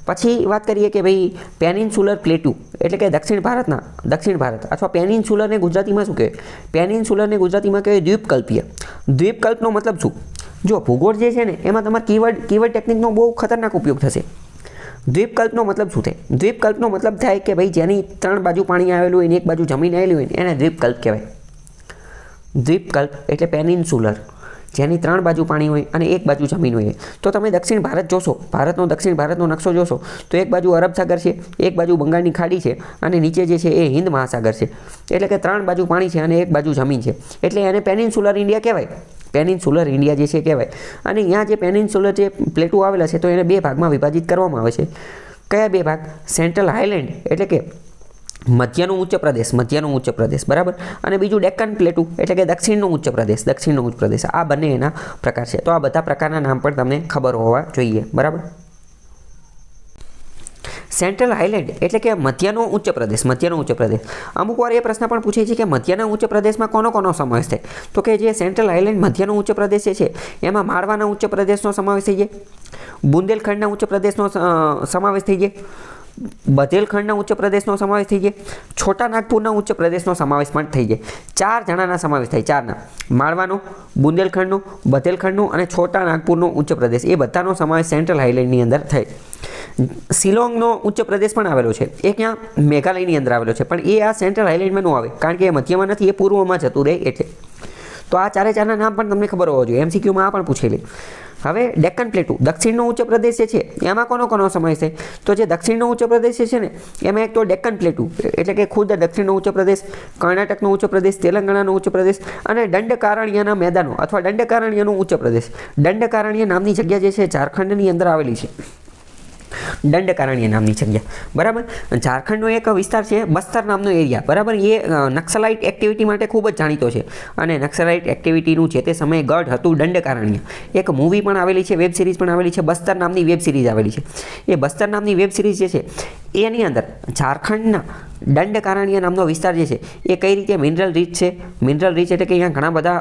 પછી વાત કરીએ કે ભાઈ પેનિન્સ્યુલર પ્લેટુ એટલે કે દક્ષિણ ભારત અથવા પેનિન્સ્યુલરને ગુજરાતીમાં શું કહેવાય? પેનિન્સ્યુલરને ગુજરાતીમાં કહેવાય દ્વીપકલ્પીય. દ્વીપકલ્પનો મતલબ શું? જો ભૂગોળ જે છે ને એમાં તમારે કીવર્ડ ટેકનિકનો બહુ ખતરનાક ઉપયોગ થશે. દ્વીપકલ્પનો મતલબ શું થાય? દ્વીપકલ્પનો મતલબ થાય કે ભાઈ જેની 3 બાજુ પાણી આવેલું હોય ને એક બાજુ જમીન આવેલી હોય ને એને દ્વીપકલ્પ કહેવાય. દ્વીપકલ્પ એટલે પેનિન્સ્યુલર, જેની 3 બાજુ પાણી હોય અને એક બાજુ જમીન હોય. તો તમે દક્ષિણ ભારત જોશો, દક્ષિણ ભારતનો નકશો જોશો તો એક બાજુ અરબ સાગર છે, એક બાજુ બંગાળની ખાડી છે અને નીચે જે છે એ હિન્દ મહાસાગર છે. એટલે કે 3 બાજુ પાણી છે અને એક બાજુ જમીન છે. એટલે એને પેનિન્સ્યુલર ઇન્ડિયા કહેવાય. પેનિન્સ્યુલર ઇન્ડિયા જે છે કહેવાય. અને અહીંયા જે પેનિન્સ્યુલર જે પ્લેટો આવેલા છે તો એને 2 ભાગમાં વિભાજિત કરવામાં આવે છે. કયા 2 ભાગ? સેન્ટ્રલ હાઈલેન્ડ એટલે કે મધ્યનો ઉચ્ચ પ્રદેશ. બરાબર. અને બીજું ડેક્કન પ્લેટુ એટલે કે દક્ષિણનો ઉચ્ચ પ્રદેશ. આ બંને એના પ્રકાર છે. તો આ બધા પ્રકારના નામ પણ તમને ખબર હોવા જોઈએ. બરાબર. સેન્ટ્રલ હાઈલેન્ડ એટલે કે મધ્યનો ઉચ્ચ પ્રદેશ. અમુક વાર એ પ્રશ્ન પણ પૂછે છે કે મધ્યના ઉચ્ચ પ્રદેશમાં કોનો સમાવેશ થાય? તો કે જે સેન્ટ્રલ હાઈલેન્ડ મધ્યનો ઉચ્ચ પ્રદેશ છે એમાં માળવાના ઉચ્ચ પ્રદેશનો સમાવેશ થઈ જાય, બુંદેલખંડના ઉચ્ચ પ્રદેશનો સમાવેશ થઈ જાય, બધેલખંડના ઉચ્ચ પ્રદેશનો સમાવેશ થઈ જાય, છોટા નાગપુરના ઉચ્ચ પ્રદેશનો સમાવેશ પણ થઈ જાય. 4 જણાના સમાવેશ થાય. 4ના માળવાનો, બુંદેલખંડનો, બધેલખંડનો અને છોટા નાગપુરનો ઉચ્ચ પ્રદેશ એ બધાનો સમાવેશ સેન્ટ્રલ હાઈલેન્ડની અંદર થાય. શિલોંગનો ઉચ્ચ પ્રદેશ પણ આવેલો છે. એ ક્યાં? મેઘાલયની અંદર આવેલો છે. પણ એ આ સેન્ટ્રલ હાઈલેન્ડમાં ન આવે કારણ કે એ મધ્યમાં નથી, એ પૂર્વમાં જતું રહે એટલે. તો આ 4ના નામ પણ તમને ખબર હોવા જોઈએ. MCQમાં આ પણ પૂછેલી. હવે ડેક્કન પ્લેટુ દક્ષિણનો ઉચ્ચ પ્રદેશ છે એમાં કોનો સમાવેશ થાય? તો જે દક્ષિણનો ઉચ્ચ પ્રદેશ છે ને એમાં એક તો ડેક્કન પ્લેટુ એટલે કે ખુદ દક્ષિણનો ઉચ્ચ પ્રદેશ, કર્ણાટકનો ઉચ્ચ પ્રદેશ, તેલંગાણાનો ઉચ્ચ પ્રદેશ અને દંડકારણ્યના મેદાનો અથવા દંડકારણ્યનો ઉચ્ચ પ્રદેશ. દંડકારણ્ય નામની જગ્યા જે છે ઝારખંડની અંદર આવેલી છે. દંડકારણ્ય નામની જગ્યા. બરાબર. ઝારખંડનો એક વિસ્તાર છે બસ્તર નામનો એરિયા. બરાબર. એ નક્સલાઇટ એક્ટિવિટી માટે ખૂબ જ જાણીતો છે અને નક્સલાઇટ એક્ટિવિટીનું જે તે સમયે ગઢ હતું દંડકારણ્ય. એક મૂવી પણ આવેલી છે, વેબ સિરીઝ પણ આવેલી છે. બસ્તર નામની વેબ સિરીઝ આવેલી છે. એ બસ્તર નામની વેબ સિરીઝ જે છે એની અંદર ઝારખંડના દંડકારણ્ય નામનો વિસ્તાર જે છે એ કઈ રીતે મિનરલ રીચ છે. મિનરલ રીચ એટલે કે અહીંયા ઘણા બધા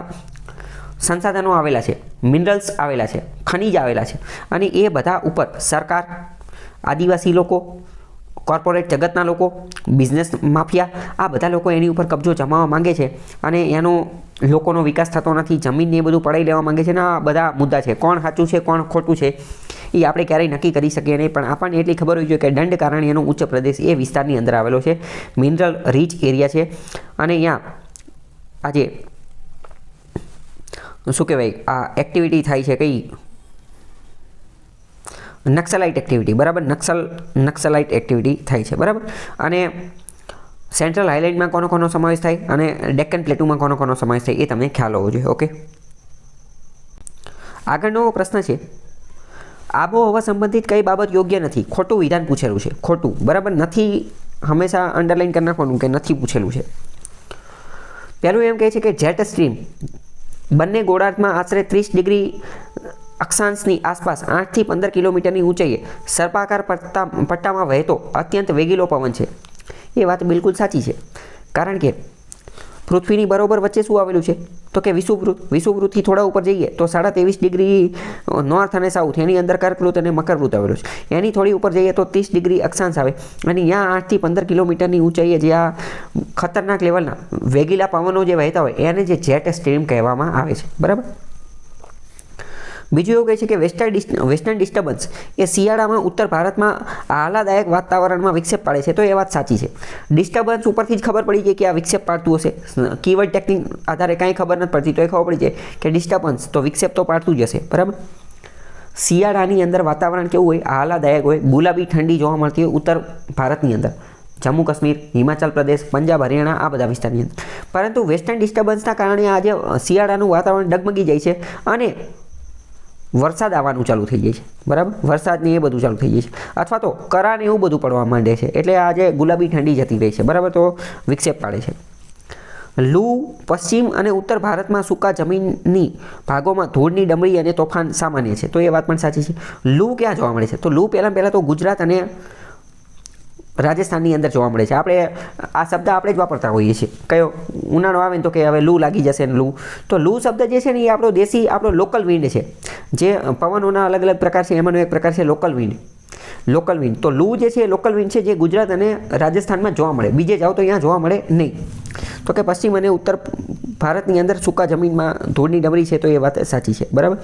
સંસાધનો આવેલા છે, મિનરલ્સ આવેલા છે, ખનિજ આવેલા છે અને એ બધા ઉપર સરકાર, આદિવાસી લોકો, કોર્પોરેટ જગતના લોકો, બિઝનેસ માફિયા આ બધા લોકો એની ઉપર કબજો જમાવવા માંગે છે અને એનો લોકોનો વિકાસ થતો નથી. જમીનને એ બધું પડાવી લેવા માંગે છે ને આ બધા મુદ્દા છે. કોણ સાચું છે કોણ ખોટું છે એ આપણે ક્યારેય નક્કી કરી શકીએ નહીં. પણ આપણને એટલી ખબર હોવી જોઈએ કે દંડકારણ્યનો ઉચ્ચ પ્રદેશ એ વિસ્તારની અંદર આવેલો છે. મિનરલ રીચ એરિયા છે અને અહીંયા આજે શું કહેવાય આ એક્ટિવિટી થાય છે કઈ? નક્સલાઇટ એક્ટિવિટી. બરાબર. નક્સલાઇટ એક્ટિવિટી થાય છે. બરાબર. અને સેન્ટ્રલ હાઈલેન્ડમાં કોનો સમાવેશ થાય અને ડેક્કન પ્લેટુમાં કોનો સમાવેશ થાય એ તમને ખ્યાલ હોવો જોઈએ. ઓકે. આગળનો પ્રશ્ન છે આબોહવા સંબંધિત કઈ બાબત યોગ્ય નથી? ખોટું વિધાન પૂછેલું છે. ખોટું. બરાબર. નથી હંમેશા અંડરલાઇન કરી નાખવાનું કે નથી પૂછેલું છે. પહેલું એમ કહે છે કે જેટ સ્ટ્રીમ બંને ગોળાર્ધમાં આશરે 30 ડિગ્રી અક્ષાંશની આસપાસ 8 થી 15 કિલોમીટરની ઊંચાઈએ સર્પાકાર પટ્ટામાં વહેતો અત્યંત વેગીલો પવન છે. એ વાત બિલકુલ સાચી છે કારણ કે પૃથ્વીની બરોબર વચ્ચે શું આવેલું છે? તો કે વિષુવવૃત્ત. વિષુવવૃત્તથી થોડા ઉપર જઈએ તો 23.5 ડિગ્રી નોર્થ અને સાઉથ એની અંદર કર્કવૃત્ત અને મકરવૃત્ત આવેલું છે. એની થોડી ઉપર જઈએ તો 30 ડિગ્રી અક્ષાંશ આવે અને ત્યાં 8 થી 15 કિલોમીટરની ઊંચાઈએ જે આ ખતરનાક લેવલના વેગીલા પવનો જે વહેતા હોય એને જે જેટ સ્ટ્રીમ કહેવામાં આવે છે. બરાબર. બીજું એવું કહે છે કે વેસ્ટર્ન ડિસ્ટર્બન્સ એ શિયાળામાં ઉત્તર ભારતમાં આહલાદાયક વાતાવરણમાં વિક્ષેપ પાડે છે. તો એ વાત સાચી છે. ડિસ્ટર્બન્સ ઉપરથી જ ખબર પડી જાય કે આ વિક્ષેપ પાડતું હશે. કીવર્ડ ટેકનિક આધારે કાંઈ ખબર નથી પડતી તો એ ખબર પડી જાય કે ડિસ્ટર્બન્સ તો વિક્ષેપ તો પાડતું જ હશે. બરાબર. શિયાળાની અંદર વાતાવરણ કેવું હોય? આહલાદાયક હોય. ગુલાબી ઠંડી જોવા મળતી હોય ઉત્તર ભારતની અંદર, જમ્મુ કાશ્મીર, હિમાચલ પ્રદેશ, પંજાબ, હરિયાણા આ બધા વિસ્તારની અંદર. પરંતુ વેસ્ટર્ન ડિસ્ટર્બન્સના કારણે આજે શિયાળાનું વાતાવરણ ડગમગી જાય છે અને વરસાદ આવવાનું ચાલુ થઈ જાય છે. બરાબર. વરસાદને એ બધું ચાલુ થઈ જાય છે અથવા તો કરા ને એવું બધું પડવા માંડે છે. એટલે આજે ગુલાબી ઠંડી જતી રહી છે. બરાબર. તો વિક્ષેપ પાડે છે. લૂ પશ્ચિમ અને ઉત્તર ભારતમાં સૂકા જમીનની ભાગોમાં ધૂળની ડમરી અને તોફાન સામાન્ય છે. તો એ વાત પણ સાચી છે. લૂ ક્યાં જોવા મળે છે? તો લૂ પહેલાં તો ગુજરાત અને રાજસ્થાનની અંદર જોવા મળે છે. આપણે આ શબ્દ આપણે જ વાપરતા હોઈએ છીએ. કયો? ઉનાળો આવે ને તો કે હવે લૂ લાગી જશે ને લૂ. તો લૂ શબ્દ જે છે ને એ આપણો દેશી આપણો લોકલ વિન્ડ છે. જે પવનોના અલગ અલગ પ્રકાર છે એમાંનો એક પ્રકાર છે લોકલ વિન્ડ. Local wind. તો લૂ જે છે એ લોકલ વિન્ડ છે જે ગુજરાત અને રાજસ્થાનમાં જોવા મળે. બીજે જાઓ તો અહીંયા જોવા મળે નહીં. તો કે પશ્ચિમ અને ઉત્તર ભારતની અંદર સૂકા જમીનમાં ધૂળની ડમરી છે. તો એ વાત સાચી છે. બરાબર.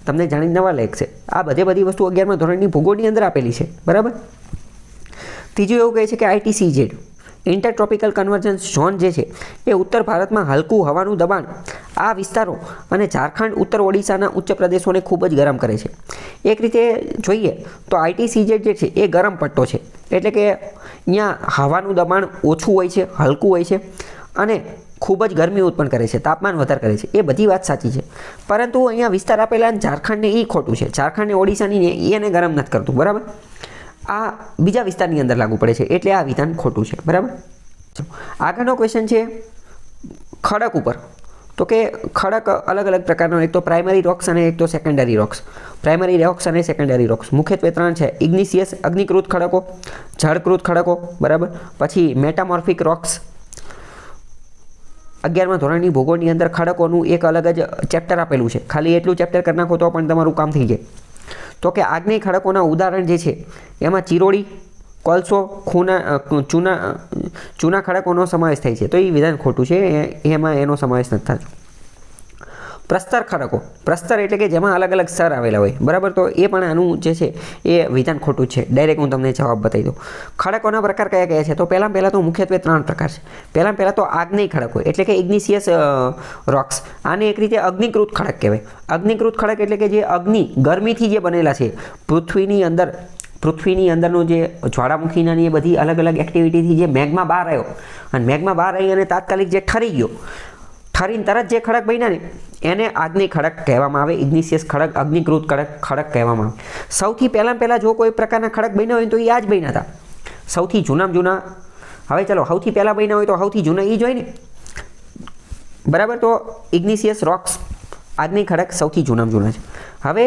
તમને જાણીને નવા લાયક છે. આ બધી વસ્તુ 11મા ધોરણની ભૂગોળની અંદર આપેલી છે. બરાબર. ત્રીજું એવું કહે છે કે ITCZ ઇન્ટરટ્રોપિકલ કન્વર્જન્સ ઝોન જે છે એ ઉત્તર ભારતમાં હલકું હવાનું દબાણ આ વિસ્તારો અને ઝારખંડ, ઉત્તર ઓડિશાના ઉચ્ચ પ્રદેશોને ખૂબ જ ગરમ કરે છે. એક રીતે જોઈએ તો ITCZ જે છે એ ગરમ પટ્ટો છે. એટલે કે અહીંયા હવાનું દબાણ ઓછું હોય છે, હલકું હોય છે અને ખૂબ જ ગરમી ઉત્પન્ન કરે છે, તાપમાન વધારે કરે છે. એ બધી વાત સાચી છે. પરંતુ અહીંયા વિસ્તાર આપેલા ઝારખંડને એ ખોટું છે. ઝારખંડને ઓડિશાની એને ગરમ નથી કરતું. બરાબર. આ બીજા વિસ્તારની અંદર લાગુ પડે છે એટલે આ વિધાન ખોટું છે. બરાબર. આગળનો ક્વેશ્ચન છે ખડક ઉપર. તો કે ખડક અલગ અલગ પ્રકારનો, એક તો પ્રાઇમરી રોક્સ અને એક તો સેકન્ડરી રોક્સ. પ્રાઇમરી રોક્સ અને સેકન્ડરી રોક્સ મુખ્યત્વે 3 છે. ઇગ્નિશિયસ અગ્નિકૃત ખડકો, જળકૃત ખડકો. બરાબર. પછી મેટામોર્ફિક રોક્સ. 11મા ધોરણની ભૂગોળની અંદર ખડકોનું એક અલગ જ ચેપ્ટર આપેલું છે. ખાલી એટલું ચેપ્ટર કરી નાખો તો પણ તમારું કામ થઈ જાય. તો કે આગ્નેય ખડકોના ઉદાહરણ જે છે એમાં ચિરોડી, કોલસો, ચૂના ખડકોનો સમાવેશ થાય છે. તો એ વિધાન ખોટું છે. એમાં એનો સમાવેશ નથી થતો. પ્રસ્તર ખડકો. પ્રસ્તર એટલે કે જેમાં અલગ અલગ સ્તર આવેલા હોય. બરાબર. તો એ પણ આનું જે છે એ વિધાન ખોટું છે. ડાયરેક્ટ હું તમને જવાબ બતાવી દઉં. ખડકોના પ્રકાર કયા કયા છે? તો પહેલાં તો મુખ્યત્વે 3 પ્રકાર છે. પહેલાં તો આગ્નેય ખડકો એટલે કે ઇગ્નિશિયસ રોક્સ. આને એક રીતે અગ્નિકૃત ખડક કહેવાય. અગ્નિકૃત ખડક એટલે કે જે અગ્નિ ગરમીથી જે બનેલા છે. પૃથ્વીની અંદરનું જે જ્વાળામુખીના એ બધી અલગ અલગ એક્ટિવિટીથી જે મેઘમાં બહાર આવ્યો અને મેઘમાં બહાર આવી અને તાત્કાલિક જે ઠરી ગયો, ઠરીને તરત જે ખડક બન્યા ને એને આગ્નેય ખડક કહેવામાં આવે. ઇગ્નિશિયસ ખડક, અગ્નિકૃત ખડક કહેવામાં આવે. સૌથી પહેલાં જો કોઈ પ્રકારના ખડક બન્યા હોય તો એ આ જ બન્યા હતા. સૌથી જૂના. હવે ચલો સૌથી પહેલાં બન્યા હોય તો સૌથી જૂના એ જ હોય ને. બરાબર. તો ઇગ્નિશિયસ રોક્સ, આગ્નેય ખડક સૌથી જૂના છે. હવે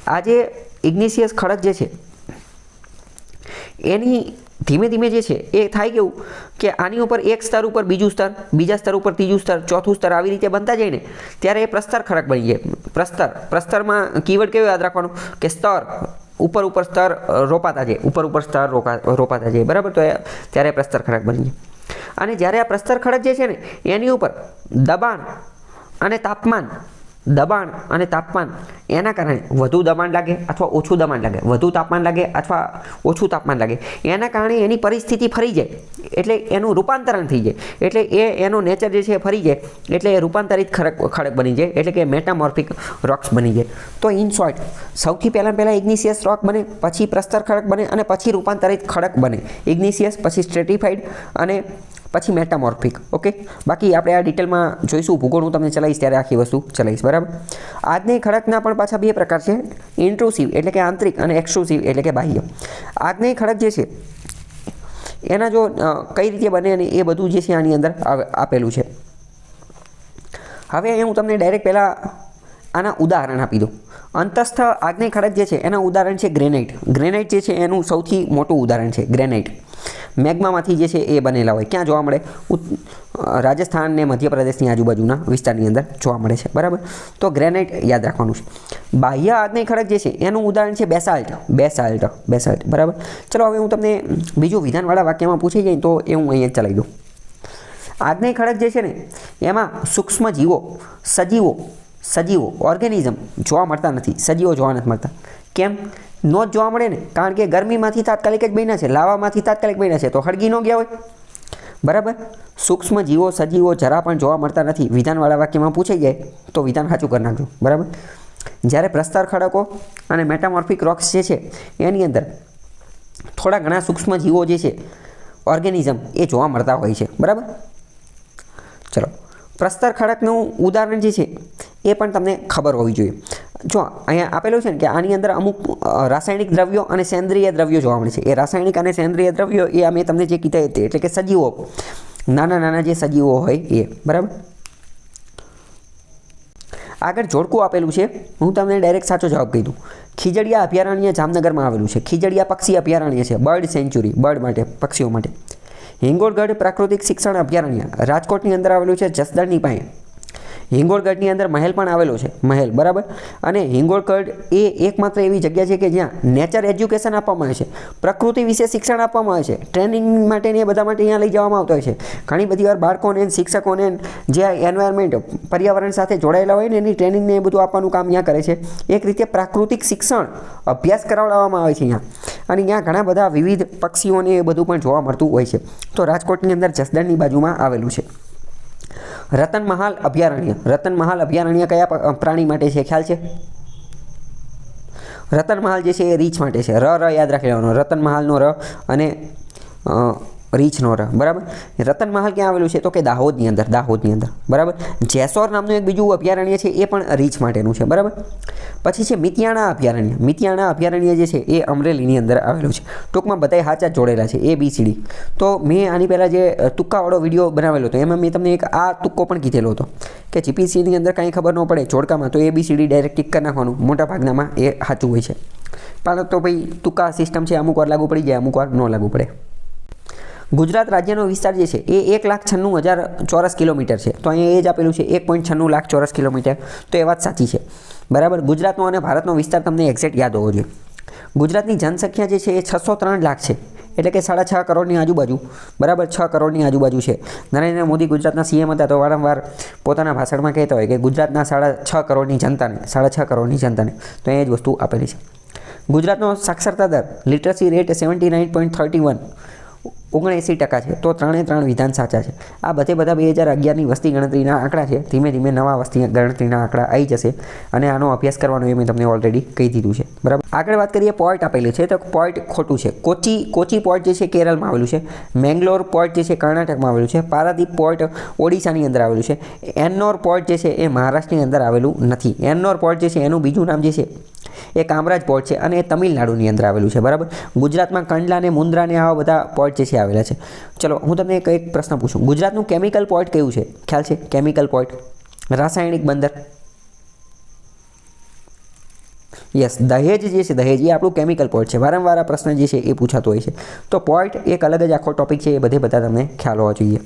આ જે ઇગ્નિશિયસ ખડક જે છે એની ધીમે ધીમે જે છે એ થાય કેવું કે આની ઉપર એક સ્તર ઉપર બીજું સ્તર, બીજા સ્તર ઉપર ત્રીજું સ્તર, ચોથું સ્તર આવી રીતે બનતા જાય ને ત્યારે એ પ્રસ્તર ખડક બની જાય. પ્રસ્તરમાં કીવર્ડ કેવો યાદ રાખવાનો કે સ્તર, ઉપર સ્તર રોપાતા જાય, ઉપર સ્તર રોપાતા જાય. બરાબર. તો ત્યારે પ્રસ્તર ખડક બની જાય. અને જ્યારે આ પ્રસ્તર ખડક જે છે ને એની ઉપર દબાણ અને તાપમાન એના કારણે વધુ દબાણ લાગે અથવા ઓછું દબાણ લાગે, વધુ તાપમાન લાગે અથવા ઓછું તાપમાન લાગે, એના કારણે એની પરિસ્થિતિ ફરી જાય એટલે એનું રૂપાંતરણ થઈ જાય. એટલે એનો નેચર જે છે એ ફરી જાય એટલે એ રૂપાંતરિત ખડક બની જાય એટલે કે મેટામોર્ફિક રોક્સ બની જાય. તો ઇન શોર્ટ સૌથી પહેલાં ઇગ્નિશિયસ રોક બને, પછી પ્રસ્તર ખડક બને અને પછી રૂપાંતરિત ખડક બને. ઇગ્નિશિયસ, પછી સ્ટ્રેટિફાઈડ અને પછી મેટામોર્ફિક. ઓકે. બાકી આપણે આ ડિટેલમાં જોઈશું. ભૂગોળ હું તમને ચલાવીશ ત્યારે આખી વસ્તુ ચલાવીશ. બરાબર. આગ્નેય ખડકના પણ પાછા 2 પ્રકાર છે. ઇન્ટ્રુસિવ એટલે કે આંતરિક અને એક્સટ્રુસિવ એટલે કે બાહ્ય. આગ્નેય ખડક જે છે એના જો કઈ રીતે બને અને એ બધું જે છે આની અંદર આપેલું છે. હવે અહીં હું તમને ડાયરેક્ટ પહેલાં આના ઉદાહરણ આપી દઉં. અંતસ્થ આગ્નેય ખડક જે છે એના ઉદાહરણ છે ગ્રેનાઇટ. ગ્રેનાઇટ જે છે એનું સૌથી મોટું ઉદાહરણ છે ગ્રેનાઇટ. મેગ્મામાંથી જે છે એ બનેલા હોય. ક્યાં જોવા મળે? રાજસ્થાન ને મધ્યપ્રદેશની આજુબાજુના વિસ્તારની અંદર જોવા મળે છે. બરાબર. તો ગ્રેનાઇટ યાદ રાખવાનું છે. બાહ્ય આગ્નેય ખડક જે છે એનું ઉદાહરણ છે બેસાલ્ટ. બરાબર. ચલો હવે હું તમને બીજું વિધાનવાળા વાક્યમાં પૂછી જાય તો એ હું અહીંયા ચલાવી દઉં. આગ્નેય ખડક જે છે ને એમાં સૂક્ષ્મ જીવો, સજીવો ઓર્ગેનિઝમ જોવા મળતા નથી. સજીવો જોવા નથી મળતા. કેમ નો જ જોવા મળે ને? કારણ કે ગરમીમાંથી તાત્કાલિક જ બન્યા છે, લાવામાંથી તાત્કાલિક બન્યા છે, તો હળગી ન ગયા હોય. બરાબર. સૂક્ષ્મ જીવો, સજીવો જરા પણ જોવા મળતા નથી. વિધાનવાળા વાક્યમાં પૂછાઈ જાય તો વિધાન સાચું કરી નાખજો. બરાબર. જ્યારે પ્રસ્તર ખડકો અને મેટામોર્ફિક રોક્સ જે છે એની અંદર થોડા ઘણા સૂક્ષ્મ જીવો જે છે ઓર્ગેનિઝમ એ જોવા મળતા હોય છે. બરાબર. ચલો, પ્રસ્તર ખડકનું ઉદાહરણ જે છે એ પણ તમને ખબર હોવી જોઈએ. જો અહીંયા આપેલું છે ને કે આની અંદર અમુક રાસાયણિક દ્રવ્યો અને સેન્દ્રિય દ્રવ્યો જોવા મળે છે. એ રાસાયણિક અને સેન્દ્રિય દ્રવ્યો એ મેં તમને જે કીધા તે એટલે કે સજીવો, નાના જે સજીવો હોય એ. બરાબર. આગળ જોડકું આપેલું છે, હું તમને ડાયરેક્ટ સાચો જવાબ કહી દઉં. ખીજડીયા અભયારણ્ય જામનગરમાં આવેલું છે. ખીજડીયા પક્ષી અભયારણ્ય છે, બર્ડ સેન્ચ્યુરી, બર્ડ માટે, પક્ષીઓ માટે. હિંગોળગઢ પ્રાકૃતિક શિક્ષણ અભયારણ્ય રાજકોટની અંદર આવેલું છે, જસદણની પાસે. હિંગોળગઢની અંદર મહેલ પણ આવેલો છે, મહેલ. બરાબર. અને હિંગોળગઢ એ એકમાત્ર એવી જગ્યા છે કે જ્યાં નેચર એજ્યુકેશન આપવામાં આવે છે, પ્રકૃતિ વિશે શિક્ષણ આપવામાં આવે છે, ટ્રેનિંગ માટે ને એ બધા માટે અહીંયા લઈ જવામાં આવતા હોય છે. ઘણી બધી વાર બાળકોને, શિક્ષકોને જે એન્વાયરમેન્ટ, પર્યાવરણ સાથે જોડાયેલા હોય ને એની ટ્રેનિંગને એ બધું આપવાનું કામ અહીંયા કરે છે. એક રીતે પ્રાકૃતિક શિક્ષણ અભ્યાસ કરાવડાવવામાં આવે છે અહીંયા. અને અહીંયા ઘણા બધા વિવિધ પક્ષીઓને એ બધું પણ જોવા મળતું હોય છે. તો રાજકોટની અંદર જસદણની બાજુમાં આવેલું છે. રતનમહાલ અભયારણ્ય કયા પ્રાણી માટે છે ખ્યાલ છે? રતનમહાલ જે છે એ રીંછ માટે છે. ર યાદ રાખી લેવાનો. રતનમહાલનો ર અને રીંછનો ર. બરાબર. રતનમહાલ ક્યાં આવેલું છે? તો કે દાહોદની અંદર. બરાબર. જેસોર નામનું એક બીજું અભયારણ્ય છે એ પણ રીંછ માટેનું છે. બરાબર. પછી છે મિતિયાણા અભયારણ્ય જે છે એ અમરેલીની અંદર આવેલું છે. ટૂંકમાં બધાય સાચા જોડેલા છે, ABCD. તો મેં આની પહેલાં જે તુક્કાવાળો વિડીયો બનાવેલો હતો એમાં મેં તમને એક આ તુક્કો પણ કીધેલો હતો કે GPSCની અંદર કાંઈ ખબર ન પડે જોડકામાં તો ABCD ડાયરેક્ટ ટિક કરી નાખવાનું. મોટા ભાગનામાં એ સાચું હોય છે. પણ તો ભાઈ તુક્કા સિસ્ટમ છે, અમુક વાર લાગુ પડી જાય, અમુક વાર ન લાગુ પડે. ગુજરાત રાજ્યનો વિસ્તાર જે છે એ 1,96,000 ચોરસ કિલોમીટર છે. તો અહીંયા એ જ આપેલું છે 1.96 લાખ ચોરસ કિલોમીટર. તો એ વાત સાચી છે. બરાબર. ગુજરાતનો અને ભારતનો વિસ્તાર તમને એક્ઝેક્ટ યાદ હોવો જોઈએ. ગુજરાતની જનસંખ્યા જે છે એ 603 લાખ છે, એટલે કે 6.5 કરોડની આજુબાજુ. બરાબર. 6 કરોડની આજુબાજુ છે. નરેન્દ્ર મોદી ગુજરાતના CM હતા તો વારંવાર પોતાના ભાષણમાં કહેતા હોય કે ગુજરાતના 6.5 કરોડની જનતાને તો એ જ વસ્તુ આપેલી છે. ગુજરાતનો સાક્ષરતા દર, લિટરસી રેટ 79.31, 79% છે. તો 3 વિધાન સાચા છે. આ બધા 2011ની વસ્તી ગણતરીના આંકડા છે. ધીમે ધીમે નવા વસ્તી ગણતરીના આંકડા આવી જશે અને આનો અભ્યાસ કરવાનો એ મેં તમને ઓલરેડી કહી દીધું છે. બરાબર. આગળ વાત કરીએ પોર્ટ આપેલું છે તો પોર્ટ ખોટું છે. કોચી પોર્ટ જે છે કેરળમાં આવેલું છે. મેંગ્લોર પોર્ટ જે છે કર્ણાટકમાં આવેલું છે. પારાદીપ પોર્ટ ઓડિશાની અંદર આવેલું છે. એન્નોર પોર્ટ જે છે એ મહારાષ્ટ્રની અંદર આવેલું નથી. એન્નોર પોર્ટ જે છે એનું બીજું નામ જે છે એ કામરાજ પોર્ટ છે અને એ તમિલનાડુની અંદર આવેલું છે. બરાબર. ગુજરાતમાં કંડલા ને મુન્દ્રા ને આવા બધા પોર્ટ જે છે આવેલા છે. ચલો હું તમને એક પ્રશ્ન પૂછું. ગુજરાતનું કેમિકલ પોર્ટ કયું છે ખ્યાલ છે? કેમિકલ પોર્ટ, રાસાયણિક બંદર. યસ, દહેજ જે છે, દહેજ એ આપણું કેમિકલ પોર્ટ છે. વારંવાર આ પ્રશ્ન જે છે એ પૂછાતો હોય છે. તો પોર્ટ એક અલગ જ આખો ટોપિક છે, એ બધા તમને ખ્યાલ હોવા જોઈએ.